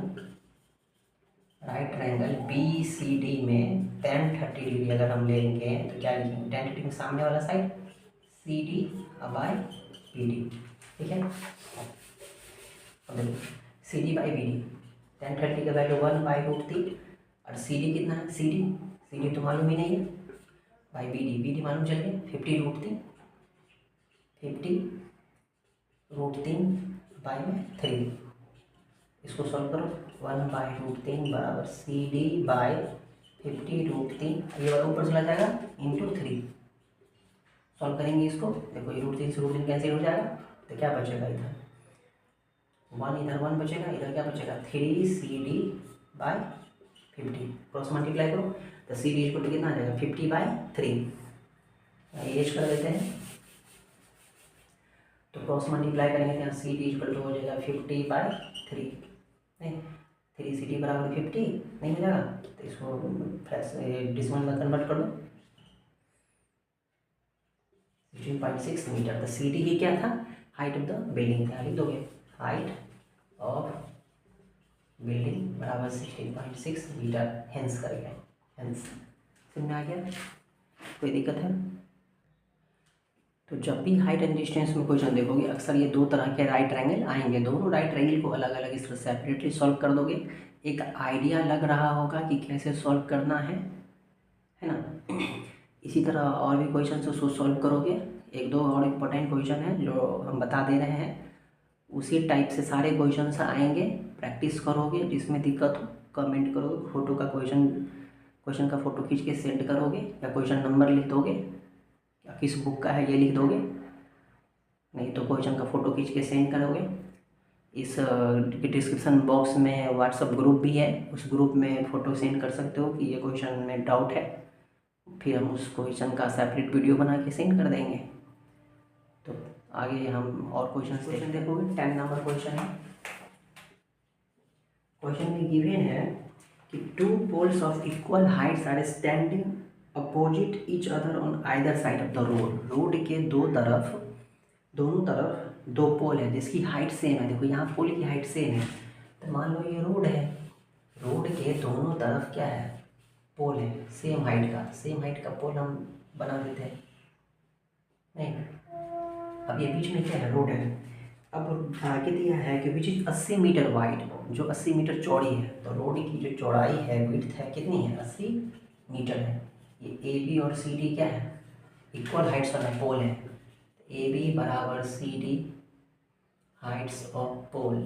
राइट ट्रायंगल BCD में tan 30 डिग्री अगर हम लेंगे तो क्या लिखेंगे, tan 30 में सामने वाला साइड CD/BD। ठीक है, अब देखो CD/BD, tan 30 का वैल्यू 1/√3 और CD कितना है, CD तो मालूम ही नहीं है, बाई BD मालूम चल गया 50√3, 50√3/3। इसको सॉल्व करो, 1/√3 बराबर CD/50√3, ये वाला ऊपर चला जाएगा इंटू 3। सॉल्व करेंगे इसको, देखो ये √3 से √3 कैंसिल हो जाएगा, तो क्या बचेगा, इधर 1, इधर 1 बचेगा, इधर क्या बचेगा 3CD/50, क्रॉस मल्टीप्लाई करो तो CD इक्वल टू कितना आ जाएगा 50/3, एच कर देते हैं। तो तो क्रॉस मल्टीप्लाई करेंगे तो यहाँ सी डी इक्वल टू हो जाएगा 50/3, नहीं 3 बराबर 50 नहीं हो जाएगा, तो इसको डिसिमल में कन्वर्ट कर दो 16.6 मीटर। तो सी डी की क्या था, हाइट ऑफ द बिल्डिंग था, लिख दोगे हाइट ऑफ बिल्डिंग बराबर 16.6 मीटर, हेंस करेंगे, हेंस। समझ में आ गया, कोई दिक्कत है? तो जब भी हाइट एंड डिस्टेंस में क्वेश्चन देखोगे अक्सर ये दो तरह के राइट ट्रायंगल आएंगे, दोनों राइट ट्रायंगल को अलग अलग इस तरह सेपरेटली सॉल्व कर दोगे, एक आइडिया लग रहा होगा कि कैसे सॉल्व करना है ना। इसी तरह और भी क्वेश्चन से उसको सॉल्व करोगे, एक दो और इम्पोर्टेंट क्वेश्चन है जो हम बता दे रहे हैं, उसी टाइप से सारे क्वेश्चन आएंगे, प्रैक्टिस करोगे, जिसमें दिक्कत हो कमेंट करोगे, फोटो का क्वेश्चन का फ़ोटो खींच के सेंड करोगे, या क्वेश्चन नंबर लिख दोगे, या किस बुक का है ये लिख दोगे, नहीं तो क्वेश्चन का फ़ोटो खींच के सेंड करोगे। इस डिस्क्रिप्शन बॉक्स में व्हाट्सअप ग्रुप भी है, उस ग्रुप में फ़ोटो सेंड कर सकते हो कि ये क्वेश्चन में डाउट है, फिर हम उस क्वेश्चन का सेपरेट वीडियो बना के सेंड कर देंगे। तो आगे हम और क्वेश्चन देखोगे। 10 नंबर क्वेश्चन है, क्वेश्चन में गिवन है कि 2 poles of equal heights are standing opposite each other on either side of the road. Road के दोनों तरफ 2 पोल है जिसकी हाइट सेम है। देखो यहाँ पोल की हाइट सेम है, तो मान लो ये रोड है, रोड के दोनों तरफ क्या है, पोल है सेम हाइट का पोल हम बना देते हैं, नहीं अब ये बीच में क्या है, रोड है। अब आगे दिया है कि विच इज 80 मीटर वाइड, जो 80 मीटर चौड़ी है, तो रोड की जो चौड़ाई है, विड्थ है कितनी है, 80 मीटर है। ये ए बी और सी डी क्या है, इक्वल हाइट्स वाला पोल है, ए बी बराबर C D heights of pole,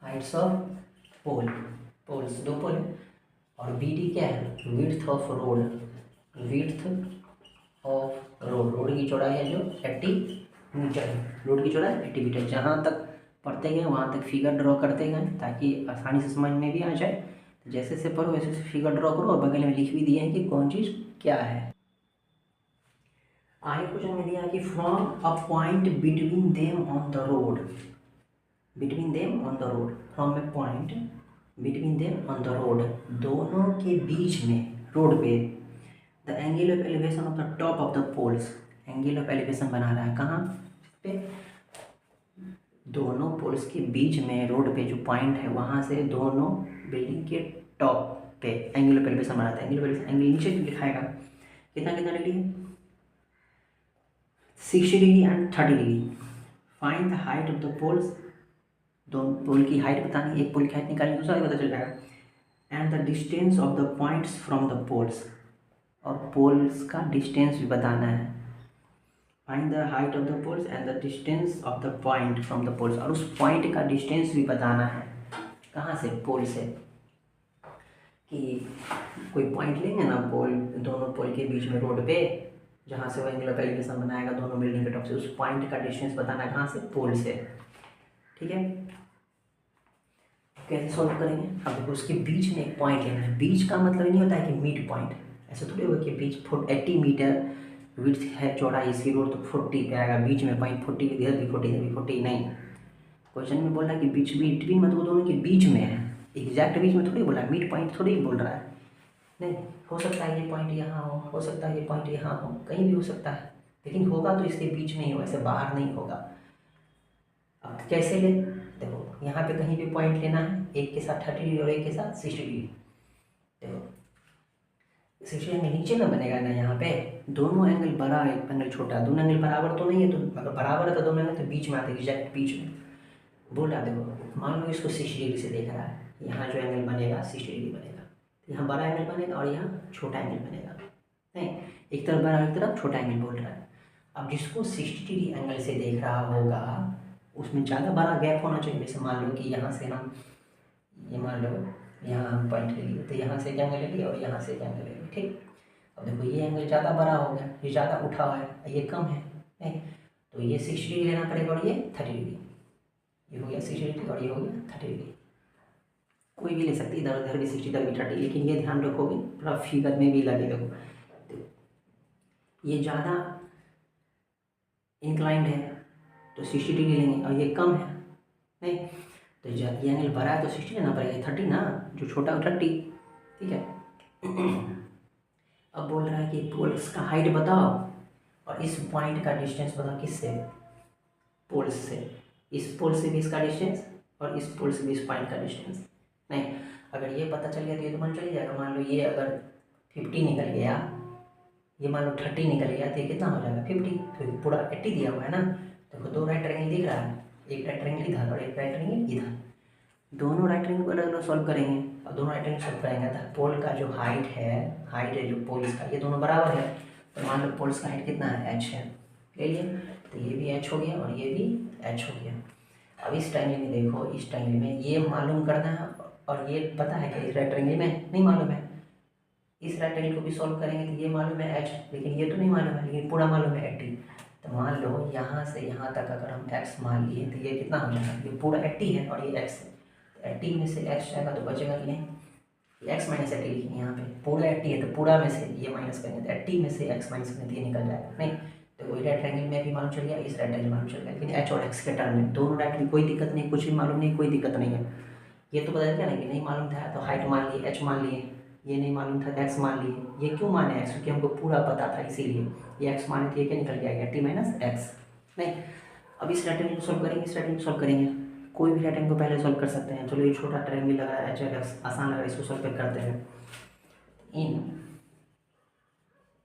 heights of poles 2 pole है, और बी डी क्या है, width of road, width of road की चौड़ाई है जो 80 मीटर, रोड की चौड़ाई 80 मीटर। जहाँ तक पढ़ते गए वहाँ तक फिगर ड्रॉ करते गए ताकि आसानी से समझ में भी आ जाए। तो जैसे से पढ़ो वैसे से फिगर ड्रॉ करो, और बगल में लिख भी दिए हैं कि कौन चीज़ क्या है। आगे क्वेश्चन में दिया है कि from a point between them on the road, from a point between them on the road, दोनों के बीच में रोड पे, the angle of elevation of the top of the poles, angle of elevation बना रहा है कहाँ पे, दोनों पोल्स के बीच में रोड पे जो पॉइंट है वहाँ से दोनों बिल्डिंग के टॉप पे एंगल ऑफ एलिवेशन बनाता है। एंगल नीचे दिखाएगा कितना डिग्री है, 60 degree and 30 degree. Find the height of the poles, दोनों पोल की हाइट बतानी, एक पोल की हाइट निकालनी, दूसरा पता चल जाएगा। And the distance of the points from the poles, और पोल्स का डिस्टेंस भी बताना है। Find the height of the poles and the distance of the point from the poles, और उस पॉइंट का डिस्टेंस भी बताना है, कहाँ से, पोल से। कि कोई पॉइंट लेंगे ना पोल, दोनों पोल के बीच में रोड पे, जहाँ से वो एंगल ऑफ एलिवेशन बनाएगा दोनों बिल्डिंग के टॉप से, उस पॉइंट का डिस्टेंस बताना है, कहाँ से, पोल से। ठीक है, कैसे सॉल्व करेंगे, अब देखो उसके बीच में एक पॉइंट लेना है। बीच का मतलब नहीं होता है कि मिड पॉइंट, ऐसे थोड़ी होगा कि बीच 80 मीटर विड्थ है चौड़ाई इसकी रोड, तो 40 पे आएगा, बीच में पॉइंट 40 इधर भी 40 इधर भी 40, नहीं। क्वेश्चन में बोल रहा है कि बीच बिटवीन, मतलब दोनों के बीच में है, एग्जैक्ट बीच में थोड़ी बोला है, मिड पॉइंट थोड़ी बोल रहा है, नहीं। हो सकता है ये पॉइंट यहाँ हो सकता है ये पॉइंट यहाँ हो, कहीं भी हो सकता है, लेकिन होगा तो इसके बीच में ही हो, ऐसे बाहर नहीं होगा। अब कैसे ले, देखो यहाँ पे कहीं भी पॉइंट लेना है, एक के साथ 30 डिग्री और एक के साथ 60 डिग्री। देखो 60 एंगल नीचे ना बनेगा ना, यहाँ पे दोनों एंगल बड़ा एक एंगल छोटा, दोनों एंगल बराबर तो नहीं है, तो अगर बराबर है तो दोनों एंगल तो बीच में आते हैं, एग्जैक्ट बीच में बोल रहा। देखो मान लो इसको 60 डिग्री से देख रहा है, यहाँ जो एंगल बनेगा 60 डिग्री बनेगा, यहाँ बड़ा एंगल बनेगा और यहाँ छोटा एंगल बनेगा, नहीं, एक तरफ बड़ा एक तरफ छोटा एंगल बोल रहा है। अब जिसको 60 डिग्री एंगल से देख रहा होगा उसमें ज़्यादा बड़ा गैप होना चाहिए। जैसे मान लो कि यहाँ से हम ये मान लो यहाँ हम पॉइंट ले लिए, तो यहाँ से एक एंगल ले लिया और यहाँ से एक एंगल ले लिया, ठीक। अब देखो ये एंगल ज़्यादा बड़ा हो गया, ये ज़्यादा उठा हुआ है, ये कम है, नहीं, तो ये 60 डिग्री लेना पड़ेगा और ये 30 डिग्री, ये हो गया 60 डिग्री और ये हो गया 30 डिग्री। कोई भी ले सकती है, इधर उधर भी 60 इधर भी 30, लेकिन ये ध्यान रखोगे पूरा फिगर में भी लगेगा। ये ज़्यादा इंक्लाइंड है तो 60 डिग्री लेंगे, और ये कम है नहीं, तो जब ये एंगल बड़ा है तो 60 लेना पड़ेगा, 30 ना, जो छोटा है 30, ठीक है। अब बोल रहा है कि पोल्स का हाइट बताओ और इस पॉइंट का डिस्टेंस बताओ, किससे, पोल्स से, इस पोल से भी इसका डिस्टेंस और इस पोल से भी इस पॉइंट का डिस्टेंस। नहीं, अगर ये पता चल गया तो ये तो मान चल जाएगा। मान लो ये अगर 50 निकल गया, ये मान लो 30 निकल गया, तो ये कितना हो जाएगा 50, तो ये पूरा 80 दिया हुआ है ना। देखो दो राइट एंगल दिख रहा है, एक राइट एंगल इधर और एक राइट एंगल इधर, दोनों राइट एंगल को अलग अलग सॉल्व करेंगे, और दोनों राइट एंगल सॉल्व करेंगे तो पोल का जो हाइट है जो पोल्स का, ये दोनों बराबर है, तो मान लो पोल्स का हाइट कितना है, h है, ले लिए, तो ये भी h हो गया और ये भी h हो गया। अब इस ट्रायंगल में देखो, इस ट्रायंगल में ये मालूम करना है, और ये पता है कि इस राइट ट्रायंगल में नहीं मालूम है, इस राइट एंगल को भी सॉल्व करेंगे तो ये मालूम है h, लेकिन ये तो नहीं मालूम है, लेकिन पूरा मालूम है 80। तो मान लो यहाँ से यहाँ तक अगर हम x मान लिए तो ये कितना हो जाएगा, ये पूरा 80 है और ये x है, तो 80 में से x जाएगा तो बचेगा कि नहीं, x माइनस 80 लिखेंगे यहाँ पे, पूरा 80 है तो पूरा में से ये माइनस करेंगे तो 80 में से x माइनस करेंगे तो ये निकल जाएगा नहीं। तो वही राइट एंगल में भी मालूम चल गया, इस राइट एंगल मालूम चल गया, लेकिन h और x के टर्म में दोनों राइट में कोई दिक्कत नहीं, कुछ भी मालूम नहीं, कोई दिक्कत नहीं है। ये तो पता चल गया ना कि नहीं मालूम था तो हाइट मान लिए, h मान लिए, ये नहीं मालूम था तो x मान लिए। ये क्यों माने x, क्योंकि हमको पूरा पता था इसीलिए ये x माने, तो ये क्या निकल गया 80 माइनस x नहीं। अब इस राइट एंगल को सॉल्व करेंगे, इस राइट एंगल को सॉल्व करेंगे, कोई भी राइट एंगल को पहले सॉल्व कर सकते हैं। चलो ये छोटा ट्रायंगल लगा है h और x, आसान लग रहा है, इसको सॉल्व करते हैं। इन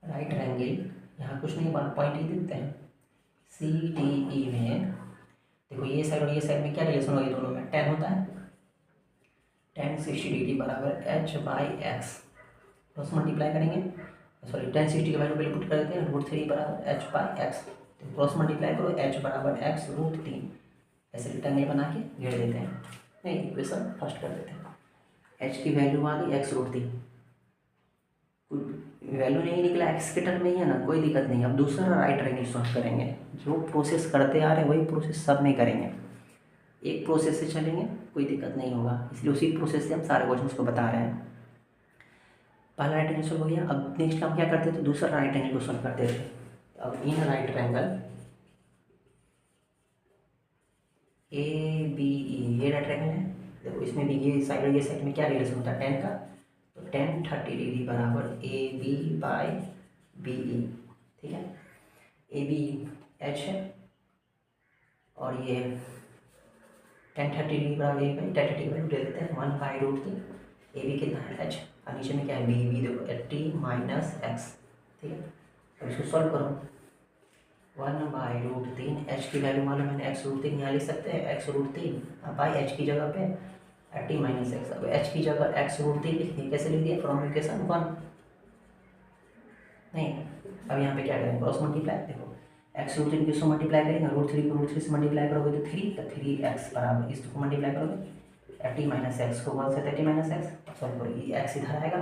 राइट एंगल, यहाँ कुछ नहीं पॉइंट ही देते हैं, सी डी ई में देखो ये साइड और ये साइड में क्या रिलेशन होगा, दोनों में tan होता है, tan 60 डिग्री बराबर h by x, cross multiply करेंगे, सॉरी tan 60 की वैल्यू पहले पुट कर देते हैं, √3 बराबर h बाई एक्स, तो क्रॉस मल्टीप्लाई करो, h बराबर x √3, ऐसे रेक्टेंगल बना के घेर देते हैं, नहीं इक्वेशन फर्स्ट कर देते हैं। h की वैल्यू आ गई x √3, वैल्यू नहीं निकला, x के टर्म में ही है ना, कोई दिक्कत नहीं। अब दूसरा राइट एंगल सॉल्व करेंगे, जो प्रोसेस करते आ रहे हैं वही प्रोसेस सब में करेंगे, एक प्रोसेस से चलेंगे कोई दिक्कत नहीं होगा, इसलिए उसी प्रोसेस से हम सारे क्वेश्चन को बता रहे हैं। पहला राइट एंगल सॉल्व हो गया, अब नेक्स्ट हम क्या करते थे, दूसरा राइट एंगल को सॉल्व करते थे। अब in right angle A B E, ये राइट एंगल है, देखो इसमें भी ये साइड और ये साइड में क्या रिलेशन होता है, tan का, तो tan 30 डिग्री बराबर A B by B E, ठीक है। ए बी एच है और ये tan 30 डिग्री बराबर ए बाई tan 30 की वैल्यू दे देते हैं 1/√3, ए बी कितना है h, और नीचे में क्या है बी देखो 80 माइनस एक्स, ठीक है। अब इसको सॉल्व करो, 1/√3, h की वैल्यू मालूम है x√3, यहाँ लिख सकते हैं x√3, अब बाई h की जगह पे 80 माइनस एक्स, अब h की जगह x√3 लिख दिए, कैसे लिख दिए, फ्रॉम इक्वेशन 1 नहीं। अब यहाँ पे क्या करेंगे, क्रॉस मल्टीप्लाई, देखो x√3 किसको मल्टीप्लाई करेंगे, √3 को √3 से मल्टीप्लाई करोगे तो 3, तो 3x बराबर इसको मल्टीप्लाई करोगे 80 माइनस एक्स को 1 से 30 माइनस एक्स, सॉल्व करो, ये x इधर आएगा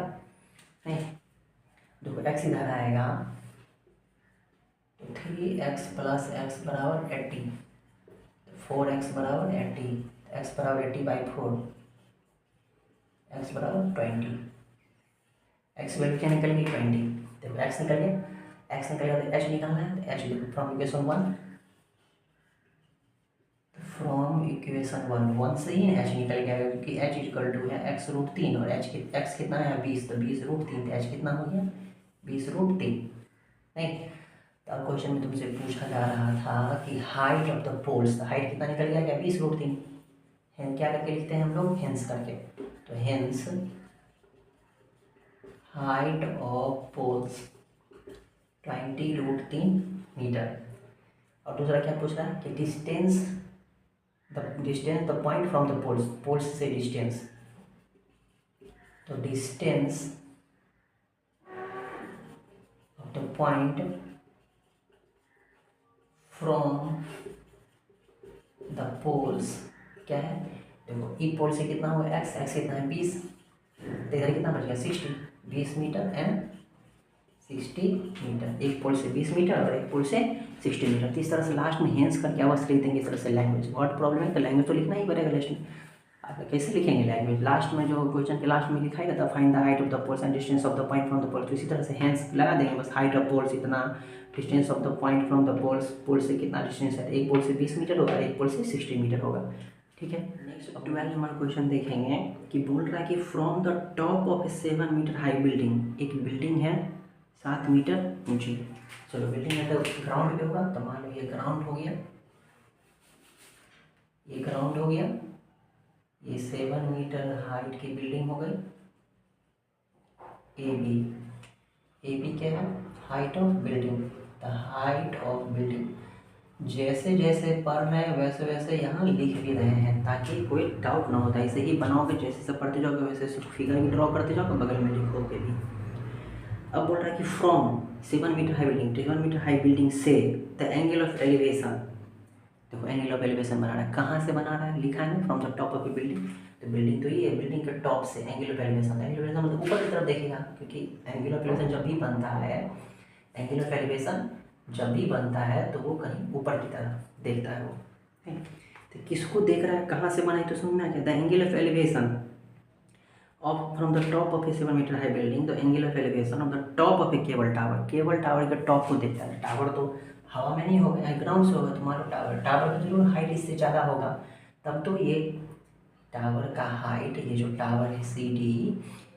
नहीं, देखो x इधर आएगा तो 3x प्लस एक्स बराबर 80, 4x बराबर 80, x बराबर 80/4, x बराबर 20, x वैल्यू क्या निकल गई 20, देखो x निकल गया, x निकल गया तो h निकालना है, तो h देखो फ्रॉम इक्वेशन 1, फ्रॉम इक्वेशन 1 से ही h निकल गया, क्योंकि h इक्वल टू है x√3 और x कितना है 20, तो 20√3, तो h कितना हो गया 20√3 नहीं। तो अब क्वेश्चन में तुमसे पूछा जा रहा था कि height of the poles, height कितना निकल गया क्या 20√3, हेंस क्या करके लिखते हैं हम लोग, हेंस करके, तो hence height of poles 20√3 metre. और दूसरा क्या पूछ रहा है कि distance the point from the poles, poles से डिस्टेंस, तो distance of the point from the poles क्या है, देखो ई पोल से कितना होगा एक्स, एक्स कितना है 20, तो इधर कितना बच गया 60, 20 मीटर एंड 60 मीटर, एक पोल से 20 मीटर और एक पोल से 60 मीटर। तो इस तरह से लास्ट में हेंस करके आवाज लिख देंगे, इस तरह से लैंग्वेज, वर्ड प्रॉब्लम है तो लैंग्वेज तो लिखना ही पड़ेगा लास्ट में। कैसे लिखेंगे लैंग्वेज, लास्ट में जो क्वेश्चन के लास्ट में लिखा है था find the height of the poles and distance of the point from the pole, तो इसी तरह से हैंस लगा देंगे बस, हाइट ऑफ पोल्स इतना, distance of the point from the poles, pole से कितना डिस्टेंस है, एक पोल से 20 मीटर होगा, एक पोल से 60 मीटर होगा। ठीक है, नेक्स्ट 12 नंबर क्वेश्चन देखेंगे कि बोल रहा है कि from the top of a 7 metre high building, एक बिल्डिंग है 7 मीटर ऊंची, चलो बिल्डिंग है तो ग्राउंड पे होगा, तो मान लो ये ग्राउंड हो गया, ये ग्राउंड हो गया, ये 7 मीटर हाइट की बिल्डिंग हो गई ए बी, ए बी क्या है, height of building, the height of building. जैसे जैसे पढ़ रहे हैं वैसे वैसे यहाँ लिख भी रहे हैं ताकि कोई डाउट ना होता, ऐसे ही बनाओगे जैसे जैसे पढ़ते जाओगे वैसे वैसे फिगर भी ड्रॉ करते जाओगे, बगल में लिखोगे भी। अब बोल रहा है कि from 7 metre high building, 7 metre high building से द एंगल ऑफ एलिवेशन, देखो एंगल ऑफ एलिवेशन बना रहा है, कहाँ से बना रहा है, लिखा है ना from the top of A building, तो बिल्डिंग तो ये है, बिल्डिंग के टॉप से angle of elevation, angle of elevation मतलब ऊपर की तरफ देखेगा, क्योंकि एंगल ऑफ एलिवेशन जब भी बनता है, एंगल ऑफ एलिवेशन जब भी बनता है तो वो कहीं ऊपर की तरफ देखता है वो, तो किसको देख रहा है, कहाँ से बना है, तो समझना क्या, the angle of elevation of from the top of a 7 metre high building, the angle of elevation of the top of a cable tower, cable tower के टॉप को देखता है, टावर तो हवा में नहीं होगा, ग्राउंड से होगा, तुम्हारा टावर, टावर की जरूर हाइट इससे ज़्यादा होगा, तब तो ये टावर का हाइट, ये जो टावर है सी डी,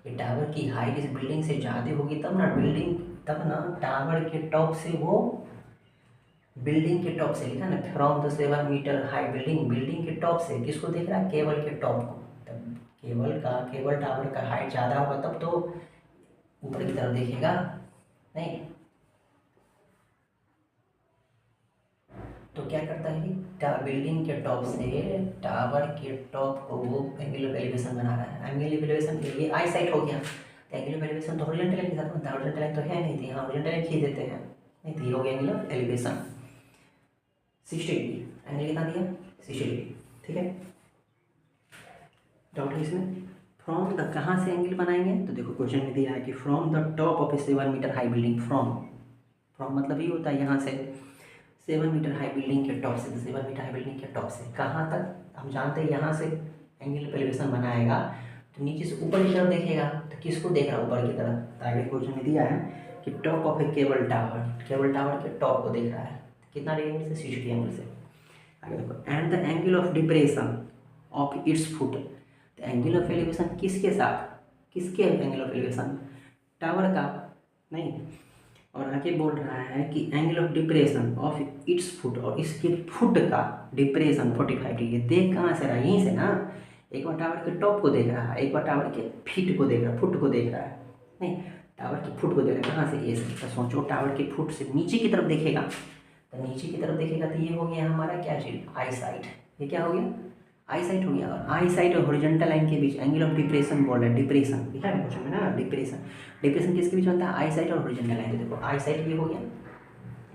ये टावर की हाइट इस बिल्डिंग से ज़्यादा होगी, तब ना बिल्डिंग, तब ना टावर के टॉप से वो, बिल्डिंग के टॉप से लिखा ना from the 7 metre high building, building के टॉप से किसको देख रहा है, केबल के टॉप को, तब केबल टावर का हाइट ज़्यादा होगा तब तो ऊपर की तरफ देखेगा, नहीं तो क्या करता है कि बिल्डिंग के टॉप से टावर के टॉप को वो एंगल ऑफ एलिवेशन बना रहा है, एंगल ऑफ एलिवेशन के लिए आई साइट हो गया, तो एंगल ऑफ एलिवेशन तो हॉरिजॉन्टल लाइन के साथ बनता है, हॉरिजॉन्टल लाइन तो है नहीं थी, हाँ हॉरिजॉन्टल लाइन खींच देते हैं, नहीं तो ये हो गया angle of elevation 60 degree, angle कितना दिया 60 डिग्री। ठीक है, डाउट है इसमें, फ्रॉम द कहाँ से एंगल बनाएंगे, तो देखो क्वेश्चन में दिया है कि from the top of a 7 metre high building, from मतलब ये होता है यहाँ से 7 मीटर हाई बिल्डिंग के टॉप से, 7 मीटर हाई बिल्डिंग के टॉप से कहाँ तक, हम जानते हैं यहाँ से एंगल ऑफ एलिवेशन बनाएगा तो नीचे से ऊपर की तरफ देखेगा, तो किसको देख रहा है ऊपर की तरफ, तो आगे क्वेश्चन में दिया है कि top of a cable tower के टॉप को देख रहा है, कितना एंगल से 60 एंगल से। आगे देखो, and the angle of depression of its foot, तो एंगल ऑफ एलिवेशन किसके साथ, किसके एंगल ऑफ एलिवेशन, टावर का, नहीं, और आगे बोल रहा है कि angle of depression of its foot, और इसके फुट का डिप्रेशन 45 डिग्री, देख कहाँ से रहा है, यहीं से ना, एक बार टावर के टॉप को देख रहा है, एक बार टावर के फीट को देख रहा है, फुट को देख रहा है, नहीं टावर के फुट को देख रहा है, कहाँ से, ये से, तो सोचो टावर के फुट से नीचे की तरफ देखेगा, तो नीचे की तरफ देखेगा तो ये हो गया हमारा क्या चीज़, आई साइट, ये क्या हो गया आई साइट हो गया, और आई साइट और हॉरिजॉन्टल लाइन के बीच एंगल ऑफ डिप्रेशन बोल रहा है, डिप्रेशन लिखा है क्वेश्चन में ना, डिप्रेशन किसके बीच बनता है, आई साइट और हॉरिजॉन्टल लाइन, तो देखो आई साइट ये हो गया,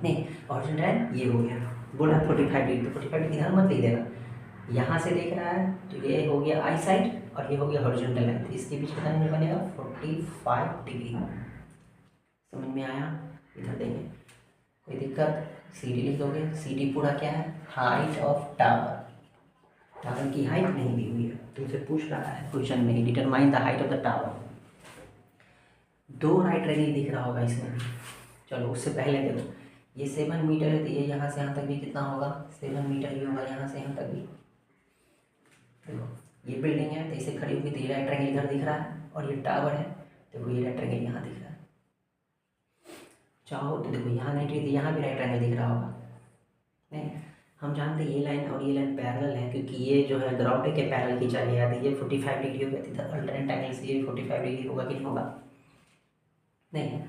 नहीं हॉरिजॉन्टल लाइन ये हो गया, बोल रहा है 45 डिग्री, तो 45 डिग्री इधर मत लिख देना, यहाँ से देख रहा है तो ये हो गया आई साइट और ये हो गया हॉरिजॉन्टल लाइन, तो इसके बीच कितना एंगल बनेगा 45 डिग्री, समझ में आया, इधर देंगे, कोई दिक्कत, सी डी लिख दोगे, सी डी पूरा क्या है, हाइट ऑफ टावर, टावर की हाइट नहीं दी हुई है, तुमसे पूछ रहा है क्वेश्चन में, determine the height of the tower, 2 right angle दिख रहा होगा इसमें भी, चलो उससे पहले देखो, ये 7 मीटर है तो ये यहाँ से यहाँ तक भी कितना होगा, 7 मीटर ही होगा, यहाँ से यहाँ तक भी, देखो ये बिल्डिंग है तो इसे खड़ी हुई तो ये राइट एंगल इधर दिख रहा है, और ये टावर है देखो ये राइट एंगल यहाँ दिख रहा है, चाहो तो देखो यहाँ 90 डिग्री, यहाँ भी राइट एंगल दिख रहा होगा, नहीं हम जानते हैं ये लाइन और ये लाइन पैरेलल है, क्योंकि ये जो है ग्राउंड के पैरेलल खींचा गया है, तो ये 45 डिग्री हो गया, तो इधर अल्टरनेट एंगल से ये 45 डिग्री होगा कि नहीं होगा, नहीं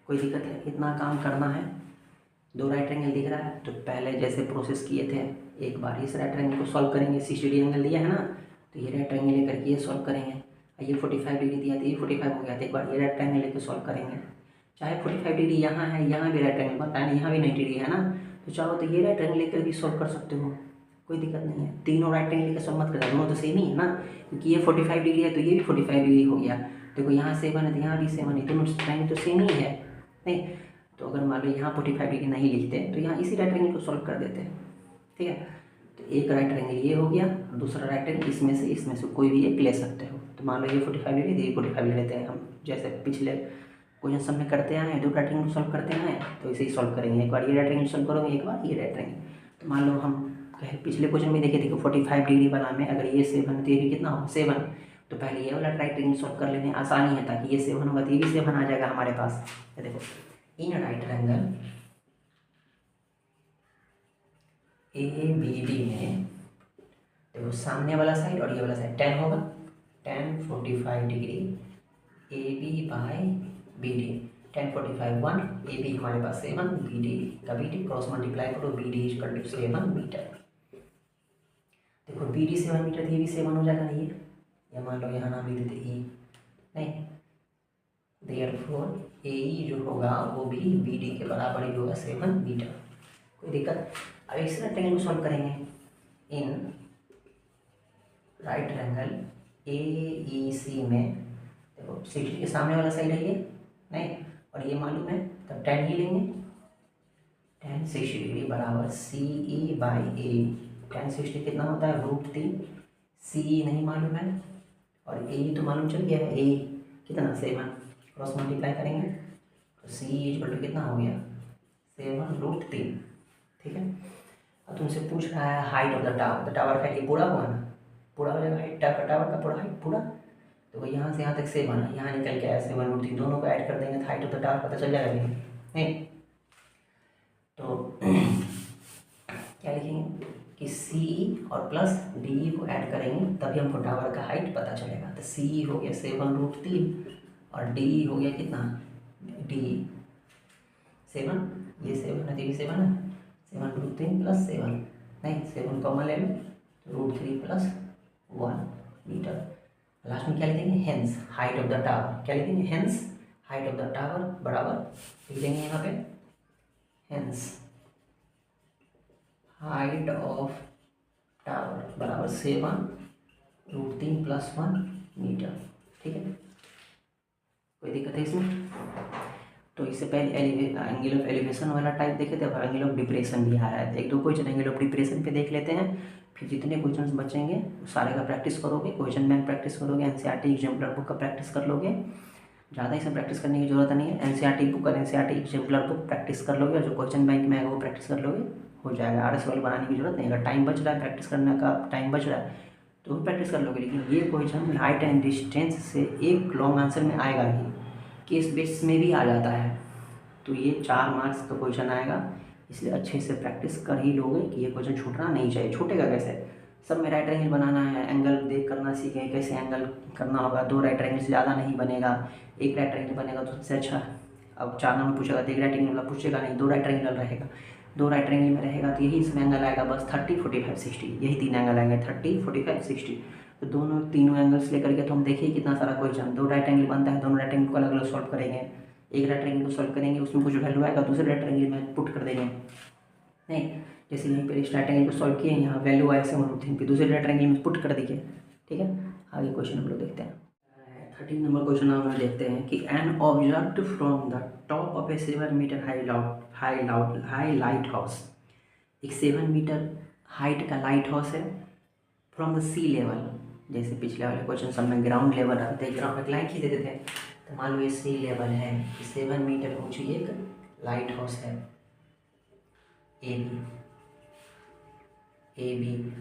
कोई दिक्कत है, इतना काम करना है, 2 राइट एंगल दिख रहा है, तो पहले जैसे प्रोसेस किए थे, एक बार इस राइट एंगल को सॉल्व करेंगे, 60 डिग्री एंगल दिया है ना, तो ये राइट एंगल लेकर के ये सॉल्व करेंगे, ये 45 डिग्री दिया तो ये 45 हो गया, तो एक बार ये राइट एंगल लेकर सॉल्व करेंगे, चाहे 45 डिग्री यहाँ है, यहाँ भी राइट एंगल बनता है, यहाँ भी 90 डिग्री है ना, तो चाहो तो ये राइट एंगल लेकर भी सॉल्व कर सकते हो, कोई दिक्कत नहीं है, तीनों राइट एंगल लेकर सॉल्व मत करना, दोनों तो सेम ही है ना, क्योंकि ये 45 डिग्री है तो ये भी 45 डिग्री हो गया, देखो यहाँ 7 है तो यहाँ भी 7 है, दोनों टाइम तो सेम ही है, नहीं तो अगर मान लो यहाँ 45 डिग्री नहीं लिखते तो यहाँ इसी राइट एंगल को सॉल्व कर देते हैं, ठीक है, तो एक राइट एंगल ये हो गया, दूसरा राइट एंगल इसमें से कोई भी एक ले सकते हो। तो मान लो ये 45 ले ली, ये 45 ले लेते हैं हम, जैसे पिछले क्वेश्चन सब में करते आए हैं, दो राइट एंगल सॉल्व करते आए हैं, तो इसे ही सॉल्व करेंगे। एक बार ये राइट एंगल सॉल्व करोगे, एक बार ये राइट एंगल। तो मान लो हम पिछले क्वेश्चन में देखे थे कि 45 डिग्री बना में अगर ये 7 तो ये भी कितना हो 7, तो पहले ये वाला राइट एंगल सॉल्व कर लेने आसानी है, ताकि ये 7 होगा तो ये भी 7 आ जाएगा हमारे पास। देखो इन राइट एंगल ABD में देखो सामने वाला साइड और ये वाला साइड 10 होगा, 10 45 degree AB by BD, 10 45 1, AB हमारे पास 7, BD का BD क्रॉस मल्टीप्लाई करो, BD इक्वल टू 7 मीटर। देखो BD 7 मीटर, ये भी 7 हो जाएगा नहीं, या मान लो यहाँ नाम लिख देते E, नहीं, देयरफॉर AE जो होगा वो भी BD के बराबर ही होगा 7 मीटर। कोई दिक्कत? अब इस रेक्टेंगल को सॉल्व करेंगे। इन राइट एंगल AEC में देखो 60 के सामने वाला साइड है ये, नहीं, और ये मालूम है, तब 10 ही लेंगे, 10 60 डिग्री बराबर CE बाई A। 10 60 कितना होता है √3, CE नहीं मालूम है और AE तो मालूम चल गया है, A कितना 7, क्रॉस मल्टीप्लाई करेंगे तो CE इक्वल टू कितना हो गया 7√3। ठीक है, अब तुमसे पूछ रहा है height of the tower, the tower का ये पूरा हुआ ना, पूरा हो जाएगा हाइट टावर का पूरा हाइट पूरा, तो वही यहाँ से यहाँ तक 7 है, यहाँ निकल के आया 7√3, दोनों को ऐड कर देंगे तो हाइट ऑफ द टावर पता चल जाएगा नहीं। तो क्या लिखेंगे कि CE और प्लस DE को ऐड करेंगे तभी हमको टावर का हाइट पता चलेगा। तो CE हो गया 7√3 और DE हो गया कितना, DE 7, ये 7 है, ये 7 है, 7√3 प्लस 7, नहीं 7 कॉमन ले लो तो √3 प्लस 1 मीटर। लास्ट में क्या लिखेंगे, hence height of the tower, क्या लिखेंगे, hence height of the tower बराबर लिख देंगे यहाँ पे, हेंस हाइट ऑफ टावर बराबर 7√3 प्लस 1 मीटर। ठीक है, कोई दिक्कत है इसमें? तो इससे पहले एंगल ऑफ एलिवेशन वाला टाइप देखे थे, अब एंगल ऑफ डिप्रेशन भी आ रहा है। एक दो क्वेश्चन एंगल ऑफ डिप्रेशन पे देख लेते हैं, फिर जितने क्वेश्चन बचेंगे सारे का प्रैक्टिस करोगे, क्वेश्चन बैंक प्रैक्टिस करोगे, एनसीईआरटी एग्जाम्पलर बुक का प्रैक्टिस कर लोगे, ज़्यादा इसे प्रैक्टिस करने की जरूरत नहीं है। एनसीईआरटी बुक और एनसीईआरटी एग्जाम्पलर बुक प्रैक्टिस कर लोगे, और जो क्वेश्चन बैंक में आएगा वो प्रैक्टिस कर लोगे, हो जाएगा। आरएस वाली बनाने की जरूरत नहीं, अगर टाइम बच रहा है प्रैक्टिस करने का टाइम बच रहा है तो वो प्रैक्टिस कर लोगे। लेकिन ये क्वेश्चन हाइट एंड डिस्टेंस से एक लॉन्ग आंसर में आएगा ही, केस बेस में भी आ जाता है, तो ये 4 मार्क्स का क्वेश्चन आएगा, इसलिए अच्छे से प्रैक्टिस कर ही लोगे कि ये क्वेश्चन छूटना नहीं चाहिए। छूटेगा कैसे, सब में राइट एंगल बनाना है, एंगल देख करना सीखें कैसे एंगल करना होगा, 2 राइट एंगल से ज़्यादा नहीं बनेगा, 1 राइट एंगल बनेगा तो सबसे अच्छा। अब 4 नंबर पूछेगा तो 1 राइट एंगल वाला पूछेगा नहीं, 2 राइट एंगल रहेगा, 2 राइट एंगल में रहेगा तो यही इसमें एंगल आएगा बस 30 45 60, यही 3 एंगल आएंगे 30 45 60। तो तीनों एंगल्स लेकर के तो हम देखिए कितना सारा क्वेश्चन, 2 राइट एंगल बनता है, दोनों राइट एंगल को अलग अलग सॉल्व करेंगे, एक राइट एंगल को सॉल्व करेंगे उसमें कुछ वैल्यू आएगा, दूसरे राइट एंगल में पुट कर देंगे, नहीं जैसे यहीं पर इस राइट एंगल को सॉल्व किए, यहाँ वैल्यू आया 7√3 पे, दूसरे राइट एंगल में पुट कर दीजिए। ठीक है, आगे क्वेश्चन हम लोग देखते हैं। 13 नंबर क्वेश्चन हम लोग देखते हैं कि an observed from the top of a 7 metre high lighthouse, एक 7 मीटर हाइट का लाइट हाउस है, फ्रॉम द सी लेवल, जैसे पिछले वाले क्वेश्चन सब में ग्राउंड लेवल आते थे, ग्राउंड एक लाइन खींच देते थे, तो मान लो ये सी लेवल है, 7 मीटर ऊंची एक लाइट हाउस है, A B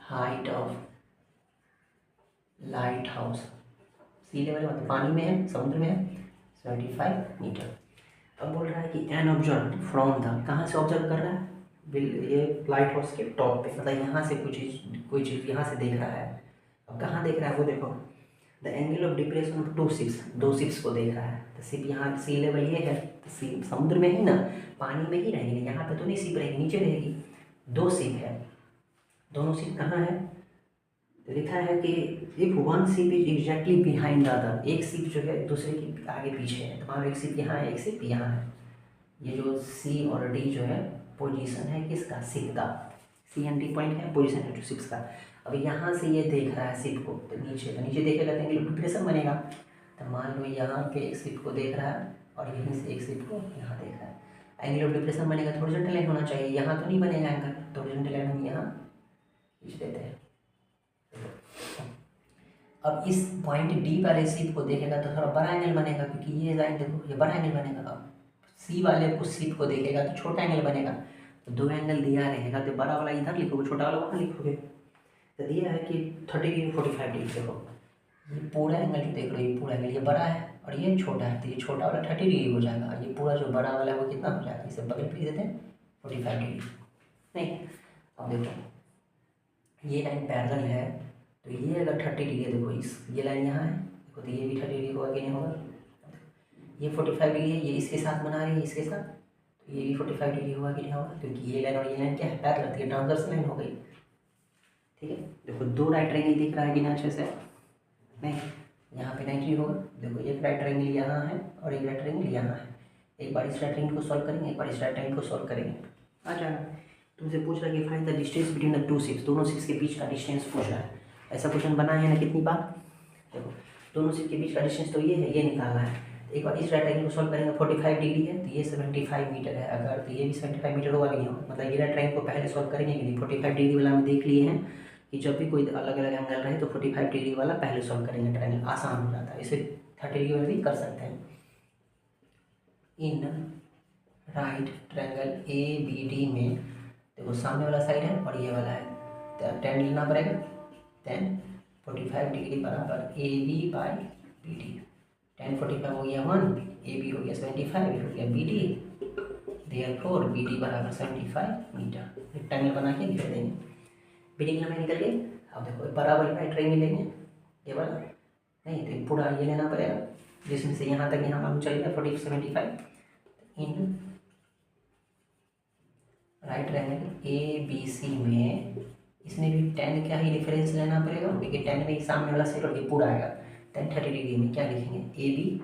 height of lighthouse, sea level मतलब पानी में है, समुद्र में है, 75 मीटर। अब बोल रहा है कि एन ऑब्जर्व फ्रॉम द, कहाँ से ऑब्जर्व कर रहा है, ये लाइट हाउस के टॉप पे, मतलब यहाँ से कोई चीज़ यहाँ से देख रहा है। अब कहाँ देख रहा है वो देखो, the angle of depression of 2 ships को देख रहा है, तो शिप यहाँ सी लेवल ये है, तो शिप समुद्र में ही ना, पानी में ही रहेगी, यहाँ पे तो नहीं शिप रहेगी, नीचे रहेगी, 2 शिप है, दोनों शिप कहाँ है, तो लिखा है कि if one ship is exactly behind the other, एक शिप जो है दूसरे के आगे पीछे है, तो मान लो एक शिप यहाँ है एक शिप यहाँ है, ये जो सी और डी जो है पोजीशन है किसका, शिप का, सी एंड डी पॉइंट है, पोजीशन है जो शिप्स का। अब यहाँ से ये देख रहा है शिप को, तो नीचे देखेगा तो एंगल ऑफ डिप्रेशन बनेगा, तो मान लो यहाँ पे एक शिप को देख रहा है और यहीं से एक शिप को यहाँ देख रहा है। एंगल ऑफ डिप्रेशन बनेगा तो हॉरिजॉन्टल लाइन होना चाहिए, यहाँ तो नहीं बनेगा एंगल, तो हॉरिजॉन्टल लाइन हम यहाँ खींच देते हैं। अब इस पॉइंट डी वाले शिप को देखेगा तो थोड़ा बड़ा एंगल बनेगा, क्योंकि ये लाइन देखो ये बड़ा एंगल बनेगा। अब सी वाले को शिप को देखेगा तो छोटा एंगल बनेगा, तो दो एंगल दिया रहेगा तो बड़ा वाला इधर लिखोगे, छोटा वाला वहाँ लिखोगे। तो दिया है कि 30 डिग्री 45 डिग्री। देखो ये पूरा एंगल जो देख रहे हो, ये पूरा एंगल ये बड़ा है और ये छोटा है, तो ये छोटा वाला 30 डिग्री हो जाएगा, ये पूरा जो बड़ा वाला है वो कितना हो जाएगा, इसे बगल पे लिख देते हैं 45 डिग्री। नहीं, अब देखो ये लाइन पैरेलल है, तो ये अगर 30 डिग्री, देखो इस ये लाइन यहाँ है, देखो तो ये भी 30 डिग्री होगा कि नहीं होगा। ये 45 डिग्री है, ये इसके साथ बना रही है इसके साथ, तो ये भी 45 डिग्री होगा कि नहीं होगा, क्योंकि ये लाइन और ये लाइन क्या है, पैरेलल, ये ट्रांसवर्स लाइन हो गई। ठीक है, देखो दो राइट एंगल दिख रहा है कि ना अच्छे से, नहीं यहाँ पे 90 होगा। देखो एक राइट एंगल यहाँ है और एक राइट एंगल यहाँ है, एक बार इस राइट एंगल को सॉल्व करेंगे, एक बार इस राइट एंगल को सॉल्व करेंगे। आ जाएगा। तुमसे पूछ रहा है कि find the distance between the two ships, दोनों शिप्स के बीच का डिस्टेंस पूछ रहा है। ऐसा क्वेश्चन बना है ना कितनी बार। देखो दोनों शिप के बीच का डिस्टेंस तो ये है, ये निकालना है। एक बार इस राइट एंगल को सॉल्व करेंगे, 45 डिग्री है तो ये 75 मीटर है, अगर तो ये भी 75 मीटर होगा कि नहीं होगा, मतलब ये राइट एंगल को पहले सॉल्व करेंगे कि नहीं। 45 डिग्री वाला हम देख लिए हैं कि जब भी कोई अलग अलग एंगल रहे तो 45 डिग्री वाला पहले सॉल्व करेंगे, ट्रायंगल आसान हो जाता है। इसे 30 डिग्री वाला भी कर सकते हैं। In right triangle A B D में देखो सामने वाला साइड है और ये वाला है, तो 10 लेना पड़ेगा, 10 45 डिग्री बराबर A B by B D. 10 45 हो गया 1, ए बी हो गया 75, हो गया B D, therefore B D बराबर 75 मीटर। रेक्टेंगल बना के लिख देंगे, बी डी की लंबाई निकल गई। अब देखो बराबर राइट ट्रायंगल लेंगे, ये वाला नहीं तो पूरा ये लेना पड़ेगा, जिसमें से यहाँ तक यहाँ मालूम चल गया 75। In right triangle A B C में इसमें भी 10 का ही डिफरेंस लेना पड़ेगा, क्योंकि 10 में सामने वाला साइड और ये पूरा आएगा। 10 30 डिग्री में क्या लिखेंगे, ए बी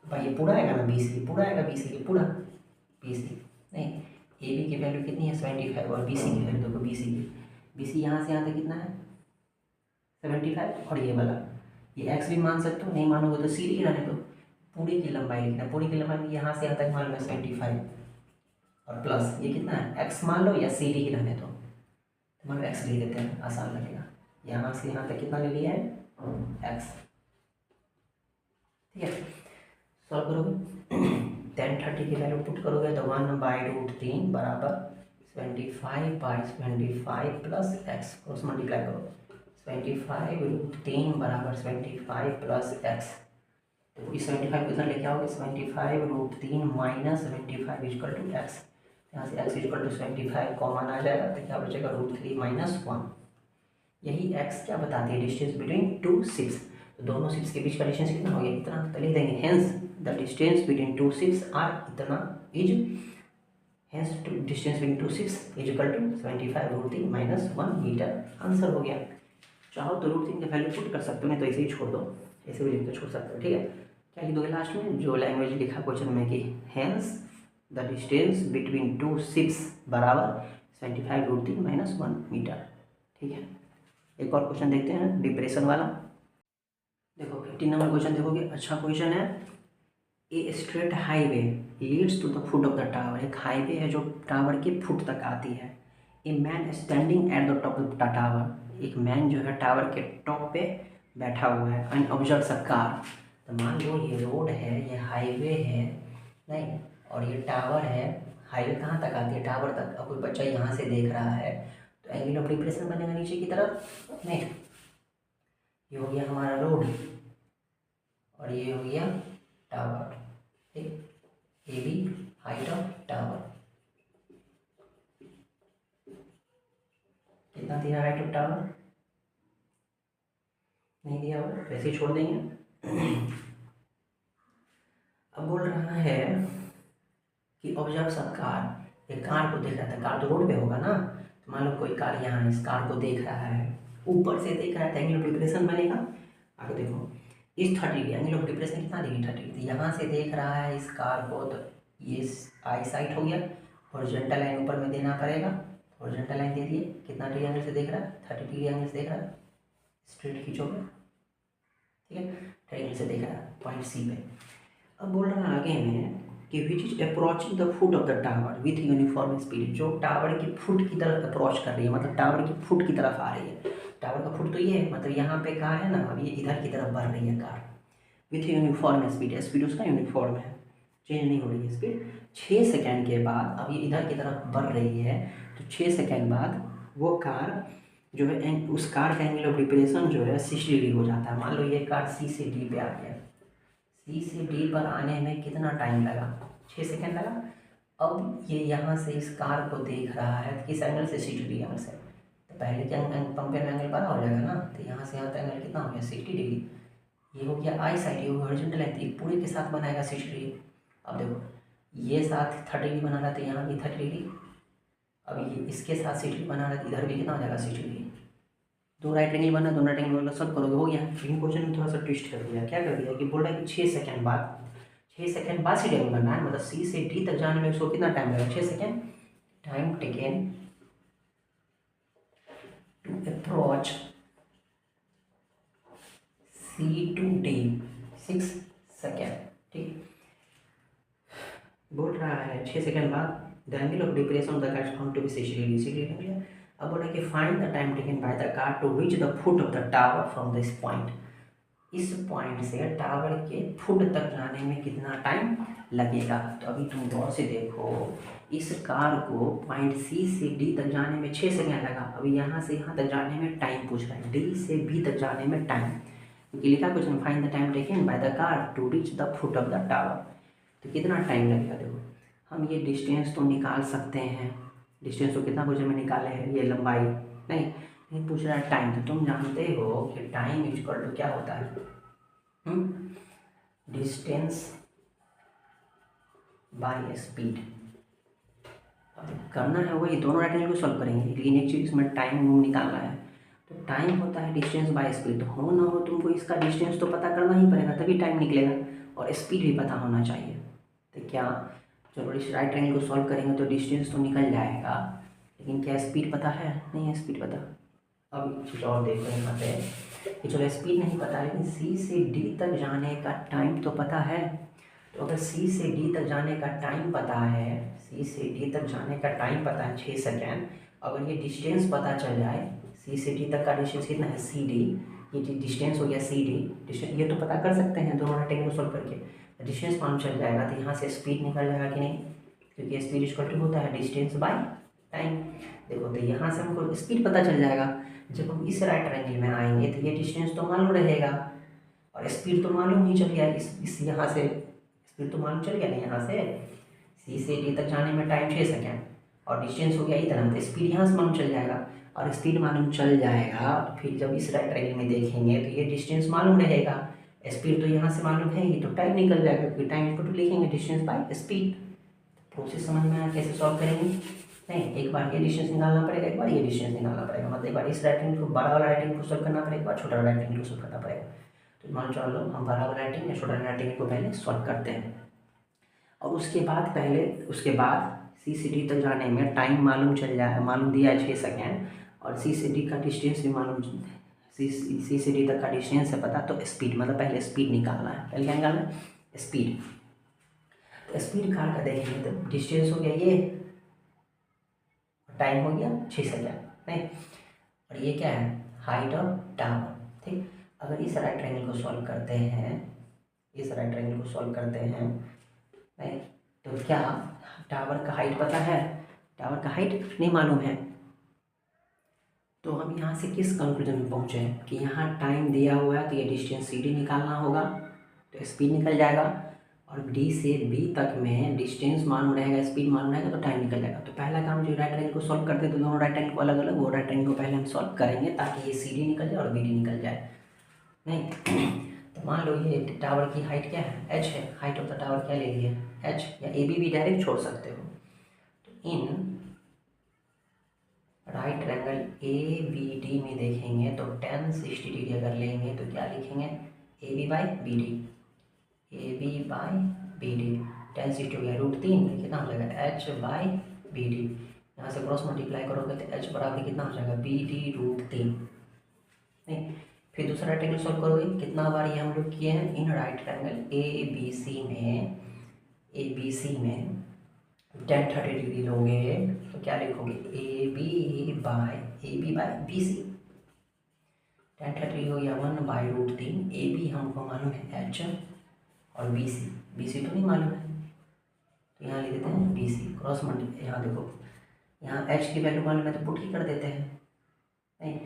भाई, ये पूरा आएगा ना, बी सी पूरा आएगा, बी सी ये पूरा, बी सी नहीं, ए बी की वैल्यू कितनी है 75 और बी सी की वैल्यू देखो, बी सी यहाँ से यहाँ तक कितना है 75, और ये वाला ये एक्स भी मान सकते हो, नहीं मानोगे तो सी डी रहने दो। पूरी की लंबाई लिखना, पूरी की लंबाई यहाँ से यहाँ तक मान लो 75 और प्लस ये कितना है एक्स मान लो, या सी डी ही रहने दो, तो मान लो एक्स लिख देते हैं, आसान लगेगा। यहाँ से यहाँ तक कितना ले लिया है एक्स। ठीक है, सॉल्व करोगे 10 30 की वैल्यू पुट करोगे तो 1/√3 बराबर 75/75 प्लस एक्स, क्रॉस मल्टीप्लाई करो, 75√3 बराबर 75 प्लस एक्स। तो इस 75 को इधर लेके आओगे, 75√3 माइनस 75 इक्वल टू एक्स, यहाँ से x इक्वल टू 75 कॉमन आ जाएगा, तो क्या बचेगा √3 माइनस 1। यही x क्या बताती है, डिस्टेंस बिटवीन टू शिप्स। तो दोनों शिप्स के बीच का डिस्टेंस कितना हो गया, इतना, तो लिख देंगे hence the distance between two ships are इतना is, hence distance between two ships is equal to 75√3 minus 1 metre. Answer हो गया। चाहो तो √3 की वैल्यू पुट कर सकते हो, नहीं तो ऐसे ही छोड़ दो, ऐसे भी लिख के छोड़ सकते हो। ठीक है, क्या लिख दोगे लास्ट में, जो लैंग्वेज लिखा क्वेश्चन में कि hence the distance between two ships बराबर 75√3 माइनस 1 मीटर। ठीक है, एक और क्वेश्चन देखते हैं डिप्रेशन वाला। देखो 15 नंबर क्वेश्चन देखोगे, अच्छा क्वेश्चन है। A straight highway leads to the foot of the tower, एक हाईवे है जो टावर के फुट तक आती है। A man standing at the top of the tower, एक मैन जो है टावर के टॉप पे बैठा हुआ है। एंड ऑब्जर्व्स अ कार, तो मान लो ये रोड है, ये हाईवे है, नहीं और ये टावर है। हाईवे कहाँ तक आती है, टावर तक। अब कोई बच्चा यहाँ से देख रहा है तो एंगल ऑफ डिप्रेशन बनेगा नीचे की तरफ, नहीं ये हो गया हमारा रोड और ये हो गया टावर। ठीक, A B height of tower, कितना दिया हाइट ऑफ टावर, नहीं दिया होगा, वैसे ही छोड़ देंगे। अब बोल रहा है कि ऑब्जर्व सब कार, एक कार को देख रहा था, कार तो रोड पे होगा ना, तो मान लो कोई कार यहाँ इस कार को देख रहा है, ऊपर से देख रहा है तो एंगल ऑफ डिप्रेशन बनेगा। आगे देखो इस 30 डिग्री एंगल ऑफ डिप्रेशन कितना डिग्री 30 डिग्री, यहाँ से देख रहा है इस कार को, तो ये आई साइट हो गया। हॉरिजॉन्टल लाइन ऊपर में देना पड़ेगा, हॉरिजॉन्टल लाइन दे दिए, कितना डिग्री एंगल से देख रहा है 30 डिग्री एंगल से देख रहा है, स्ट्रेट खींचोगे। ठीक है, 30 डिग्री से देख रहा है पॉइंट सी पे। अब बोल रहा है आगे में कि कि which is approaching the foot of the tower with uniform speed, जो टावर की फुट की तरफ अप्रोच कर रही है, मतलब टावर की फुट की तरफ आ रही है। टावर का फुट तो ये है, मतलब यहाँ पे कार है ना, अब ये इधर की तरफ बढ़ रही है car with uniform speed, speed उसका यूनिफॉर्म है, चेंज नहीं हो रही है स्पीड। 6 सेकेंड के बाद अब ये इधर की तरफ बढ़ रही है, तो 6 सेकेंड बाद वो कार जो है उस कार का एंगल ऑफ डिप्रेशन जो है 60 डिग्री हो जाता है। मान लो ये कार सी से डी पे आ गया, सी से डी पर आने में कितना टाइम लगा, 6 सेकेंड लगा। अब ये यहाँ से इस कार को देख रहा है किस एंगल से, 60 डिग्री एंगल से, तो पहले के पंपेर में एंगल बड़ा हो जाएगा ना, तो यहाँ से यहाँ तक एंगल कितना हो गया, 60 डिग्री। ये हो गया आई साइड, ये हो गया हॉरिजॉन्टल लाइन, ये पूरे के साथ बनाएगा 60 डिग्री। अब देखो ये साथ 30 डिग्री बना रहा था, यहाँ भी 30 डिग्री, अब ये इसके साथ 60 डिग्री बना रहा था, इधर भी कितना हो जाएगा 60 डिग्री। दो राइट एंगल बना, दोनों राइट एंगल सब करोगे, हो गया। लेकिन क्वेश्चन में थोड़ा सा ट्विस्ट कर दिया, क्या कर दिया कि बोल रहा है कि 6 सेकेंड बाद, 6 सेकेंड बाद सी एंगल करना है, मतलब सी से डी तक जाने में उसको कितना टाइम लगेगा, 6 second. Time taken to approach C to D 6 second, ठीक। बोल रहा है 6 सेकेंड बाद the angle of depression of the car is found to be 60 degree. अब बोला कि find the time taken by the car to reach the foot of the tower from this point, इस point से tower के foot तक जाने में कितना टाइम लगेगा। तो अभी तुम गौर से देखो, इस कार को पॉइंट सी से डी तक जाने में 6 सेकेंड लगा, अभी यहाँ से यहाँ तक जाने में टाइम पूछ रहा है, डी से बी तक जाने में टाइम, क्योंकि लिखा कुछ नहीं, find the time taken by the car to reach the foot of the tower, तो कितना टाइम लगेगा। देखो हम ये डिस्टेंस तो निकाल सकते हैं, डिस्टेंस तो कितना कुछ हमें निकाले हैं, ये लंबाई नहीं पूछ रहा है टाइम। तो तुम जानते हो कि टाइम इक्वल टू क्या होता है, डिस्टेंस बाय स्पीड। अब करना है वही, दोनों राइट एंगल को सॉल्व करेंगे, लेकिन एक चीज़ इसमें टाइम निकालना है। तो टाइम होता है डिस्टेंस बाय स्पीड, तो हो ना हो तुमको इसका डिस्टेंस तो पता करना ही पड़ेगा, तभी टाइम निकलेगा, और स्पीड भी पता होना चाहिए। तो क्या चलो इस राइट एंगल को सॉल्व करेंगे तो डिस्टेंस तो निकल जाएगा, लेकिन क्या स्पीड पता है, नहीं है स्पीड पता। अब कुछ और देखो यहाँ पे कि चलो स्पीड नहीं पता, लेकिन सी से डी तक जाने का टाइम तो पता है। तो अगर सी से डी तक जाने का टाइम पता है, सी से डी तक जाने का टाइम पता है 6 सेकेंड, अगर ये डिस्टेंस पता चल जाए, सी से डी तक का डिस्टेंस कितना है, सी डी, ये डिस्टेंस हो गया सी डी, डिस्टेंस ये तो पता कर सकते हैं दोनों राइट एंगल को सॉल्व करके, डिस्टेंस मालूम चल जाएगा, तो यहाँ से स्पीड निकल जाएगा कि नहीं, क्योंकि स्पीड इक्वल टू होता है डिस्टेंस बाय टाइम। देखो तो यहाँ से हमको स्पीड पता चल जाएगा, जब हम इस राइट एंगल में आएंगे तो ये डिस्टेंस तो मालूम रहेगा, और स्पीड तो मालूम ही चल गया, इस यहाँ से स्पीड तो मालूम चल गया ना, यहाँ से सी से डी तक जाने में टाइम 6 सेकेंड, और डिस्टेंस हो गया इतना, तो स्पीड यहाँ से मालूम चल जाएगा, और स्पीड मालूम चल जाएगा तो फिर जब इस राइट एंगल में देखेंगे तो ये डिस्टेंस मालूम रहेगा, स्पीड तो यहाँ से मालूम है ही, तो टाइम निकल जाएगा, क्योंकि टाइम इक्वल टू लिखेंगे डिस्टेंस बाय स्पीड। प्रोसेस समझ में आया कैसे सॉल्व करेंगे, नहीं एक बार ये डिस्टेंस निकालना पड़ेगा, एक बार ये डिस्टेंस निकालना पड़ेगा, मतलब एक बार इस राइट एंगल को बड़ा वाला राइट एंगल को सॉल्व करना पड़ेगा, एक बार छोटा राइट एंगल को सॉल्व करना पड़ेगा। तो मान चलो हम बड़ा वाला राइट एंगल या छोटा राइट एंगल को पहले सॉल्व करते हैं, और उसके बाद सी से डी तक जाने में टाइम मालूम चल जाए, मालूम दिया है 6 सेकेंड, और सी से डी का डिस्टेंस भी मालूम, सी से डी तक का डिस्टेंस है पता, तो स्पीड, मतलब पहले स्पीड निकालना है, पहले क्या निकालना है, स्पीड। तो स्पीड कार का देखेंगे तो डिस्टेंस हो गया ये, टाइम हो गया 6 सेकेंड, नहीं, और ये क्या है, हाइट ऑफ टावर, ठीक। अगर इस राइट एंगल को सॉल्व करते हैं, इस राइट एंगल को सॉल्व करते हैं, नहीं तो क्या टावर का हाइट पता है, टावर का हाइट नहीं मालूम है, तो हम यहाँ से किस कंक्लूजन में पहुँचे कि यहाँ टाइम दिया हुआ है तो ये डिस्टेंस सी डी निकालना होगा, तो स्पीड निकल जाएगा, और डी से बी तक में डिस्टेंस मालूम रहेगा, स्पीड मालूम रहेगा, तो टाइम निकल जाएगा। तो पहला काम जो राइट एंगल को सॉल्व करते हैं तो दोनों राइट एंगल को अलग अलग, वो राइट एंगल को पहले हम सॉल्व करेंगे ताकि ये सी डी निकल जाए और बी डी निकल जाए, नहीं। तो मान लो ये टावर की हाइट क्या है, एच है, हाइट ऑफ द टावर क्या ले लिए, एच, या ए बी भी डायरेक्ट छोड़ सकते हो। तो in right angle A B D में देखेंगे तो tan 60 डिग्री अगर लेंगे तो क्या लिखेंगे, A B by B D, A B by B D, tan 60 हो गया √3, कितना हो जाएगा एच बाई बी डी, यहाँ से क्रॉस मल्टीप्लाई करोगे तो एच बराबर कितना हो जाएगा बी डी √3, नहीं। फिर दूसरा राइट एंगल सॉल्व करोगे, कितना बार ये हम लोग किए हैं, in right angle A B C में ए बी सी में tan 30 डिग्री लोगे तो क्या लिखोगे, A B by B C. tan 30 हो गया 1/√3, ए बी हमको मालूम है एच और बी सी तो नहीं मालूम है, तो यहाँ लिख देते हैं बी सी क्रॉस मल्टी। यहाँ देखो, यहाँ एच की वैल्यू मालूम है तो पुट ही कर देते हैं, नहीं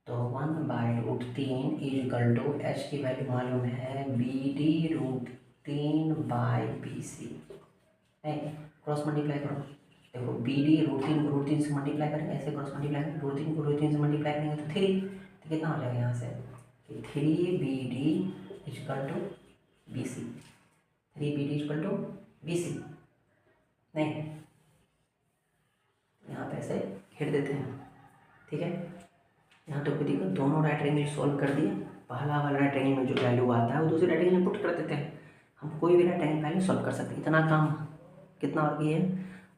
तो 1/√3 इक्वल टू एच की वैल्यू मालूम है BD√3/BC, नहीं क्रॉस मल्टीप्लाई करो। देखो BD √3 से मल्टीप्लाई करेंगे, ऐसे क्रॉस मल्टीप्लाई करेंगे, √3 को √3 से मल्टीप्लाई करेंगे तो 3, तो कितना हो जाएगा यहाँ से कि 3BD equal to BC, 3BD equal to BC, नहीं यहाँ पे ऐसे घेर देते हैं, ठीक है। यहाँ तो देखो दोनों राइट एंगल सॉल्व कर दिए, पहला वाला राइट एंगल में जो वैल्यू आता है वो दूसरे राइट एंगल में पुट कर देते हैं। हम कोई भी राइट एंगल वैल्यू सॉल्व कर सकते हैं। इतना काम कितना और किया है,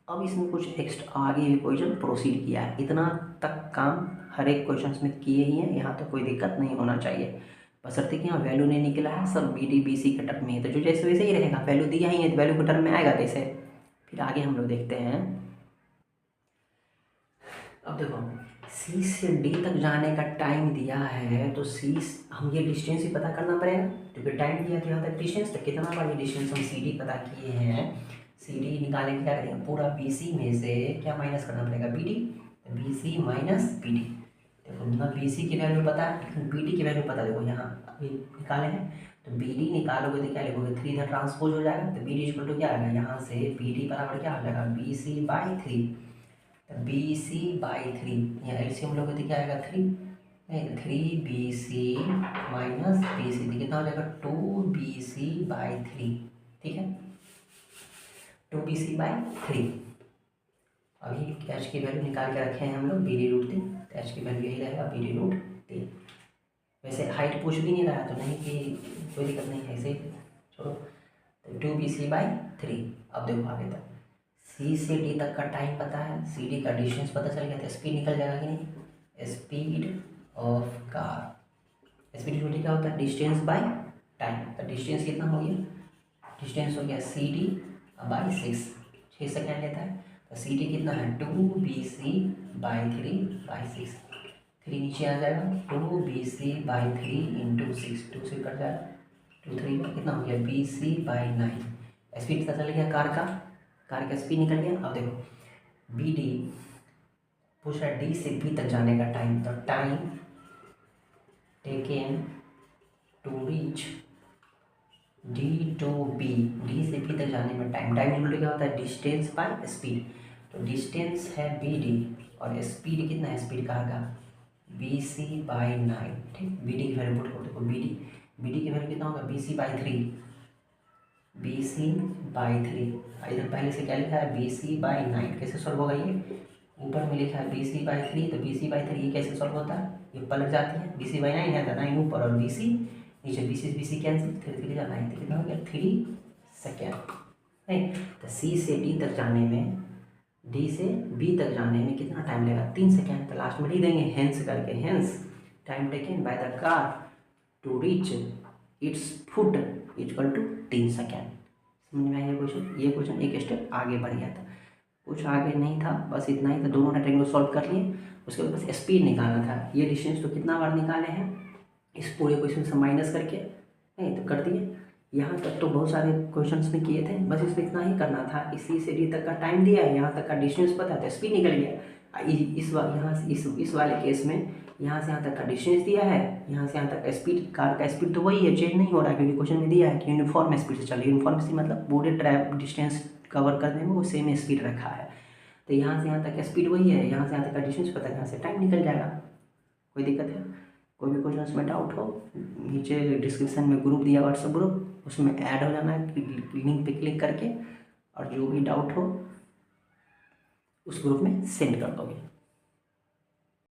अब इसमें कुछ एक्स्ट्रा आगे भी क्वेश्चन प्रोसीड किया है। इतना तक काम हर एक क्वेश्चन में किए ही हैं, यहाँ तो कोई दिक्कत नहीं होना चाहिए, बशर्ते कि यहाँ वैल्यू नहीं निकला है, सब BD BC के टर्म में है, तो जो जैसे वैसे ही रहेगा। वैल्यू दिया ही है तो वैल्यू के टर्म में आएगा कैसे, फिर आगे हम लोग देखते हैं। अब देखो C से D तक जाने का टाइम दिया है, तो हम ये डिस्टेंस ही पता करना पड़ेगा, क्योंकि टाइम दिया तो यहाँ तक डिस्टेंस, तक कितना बड़ा डिस्टेंस हम CD पता किए हैं। CD निकालने के क्या करेंगे, पूरा BC में से क्या माइनस करना पड़ेगा, BD, तो BC माइनस BD। देखो ना BC की वैल्यू पता है लेकिन BD की वैल्यू पता, देखो यहाँ अभी निकाले हैं, तो BD निकालोगे तो क्या लिखोगे, 3 इधर ट्रांसपोज हो जाएगा, तो BD इक्वल टू क्या आएगा, यहाँ से BD बराबर क्या हो जाएगा, BC/3, BC/3, यहाँ एलसीएम लोगे तो क्या आएगा 3, नहीं 3BC माइनस BC, तो कितना हो जाएगा 2BC/3, ठीक है 2BC/3। अभी एच की वैल्यू निकाल के रखे हैं हम लोग BD√3, तो एच की वैल्यू यही रहेगा BD√3। वैसे हाइट पूछ भी नहीं रहा तो नहीं कि कोई दिक्कत नहीं है, ऐसे छोड़ो, तो 2BC/3। अब देखो आगे तक C से D तक का टाइम पता है, CD का डिस्टेंस पता चल गया, तो स्पीड निकल जाएगा कि नहीं, speed of car, speed equal क्या होता है, डिस्टेंस बाय टाइम, तो डिस्टेंस कितना हो गया, डिस्टेंस हो गया CD/6, 6 सेकेंड लेता है, तो CD कितना है 2BC/3/6, 3 नीचे आ जाएगा, 2BC/3 इंटू 6, 2 से कट जाएगा, 2 3 कितना हो गया BC/9। स्पीड पता चल गया कार का स्पीड निकल गया। अब देखो BD पूछ रहा है D से B तक जाने का टाइम, तो time taken to reach D to B, D से B तक जाने में टाइम इक्वल क्या होता है, डिस्टेंस बाय स्पीड, तो डिस्टेंस है BD और स्पीड कितना है, स्पीड कार का BC/9, ठीक। BD की वैल्यू पुट करो, देखो BD की वैल्यू कितना होगा BC/3, इधर पहले से क्या लिखा है BC/9, कैसे सॉल्व होगा, ये ऊपर में लिखा है BC/3, तो BC/3 ये कैसे सॉल्व होता है, ये पलट जाती है, BC/9 है तो 9 ऊपर और BC नीचे, BC कैंसिल, 3 जा 9, तो कितना हो गया 3 सेकेंड, नहीं। तो C से D तक जाने में, D से B तक जाने में कितना टाइम लगेगा, 3 सेकेंड, तो लास्ट में लिख देंगे हेंस करके, hence time taken by the car to reach its foot equal to 3 second. समझ में आया क्वेश्चन, ये क्वेश्चन एक स्टेप आगे बढ़ गया था, कुछ आगे नहीं था, बस इतना ही था, दोनों रेक्टेंगल सॉल्व कर लिए, उसके बाद बस स्पीड निकालना था। ये डिस्टेंस तो कितना बार निकाले हैं इस पूरे क्वेश्चन से माइनस करके, नहीं तो कर दिए। यहाँ तक तो बहुत सारे क्वेश्चंस में किए थे, बस इसमें इतना ही करना था। इसी से D तक का टाइम दिया है, यहाँ तक का डिस्टेंस पता है तो स्पीड निकल गया। इस वाले केस में यहाँ से यहाँ तक का डिस्टेंस दिया है, यहाँ से यहाँ तक का स्पीड, कार का स्पीड तो वही है, चेंज नहीं हो रहा है, क्योंकि क्वेश्चन में दिया है कि यूनिफॉर्म स्पीड से चलिए। यूनिफॉर्म स्पीड मतलब पूरे ट्रैवल डिस्टेंस कवर करने में वो सेम स्पीड रखा है, तो यहाँ से यहाँ तक का स्पीड वही है, यहाँ से यहाँ तक का डिस्टेंस पता है, यहाँ से टाइम निकल जाएगा। कोई दिक्कत है, कोई भी क्वेश्चन में डाउट हो, नीचे डिस्क्रिप्शन में ग्रुप दिया, व्हाट्सएप ग्रुप, उसमें ऐड हो जाना है लिंक पे क्लिक करके, और जो भी डाउट हो उस ग्रुप में सेंड कर दोगे।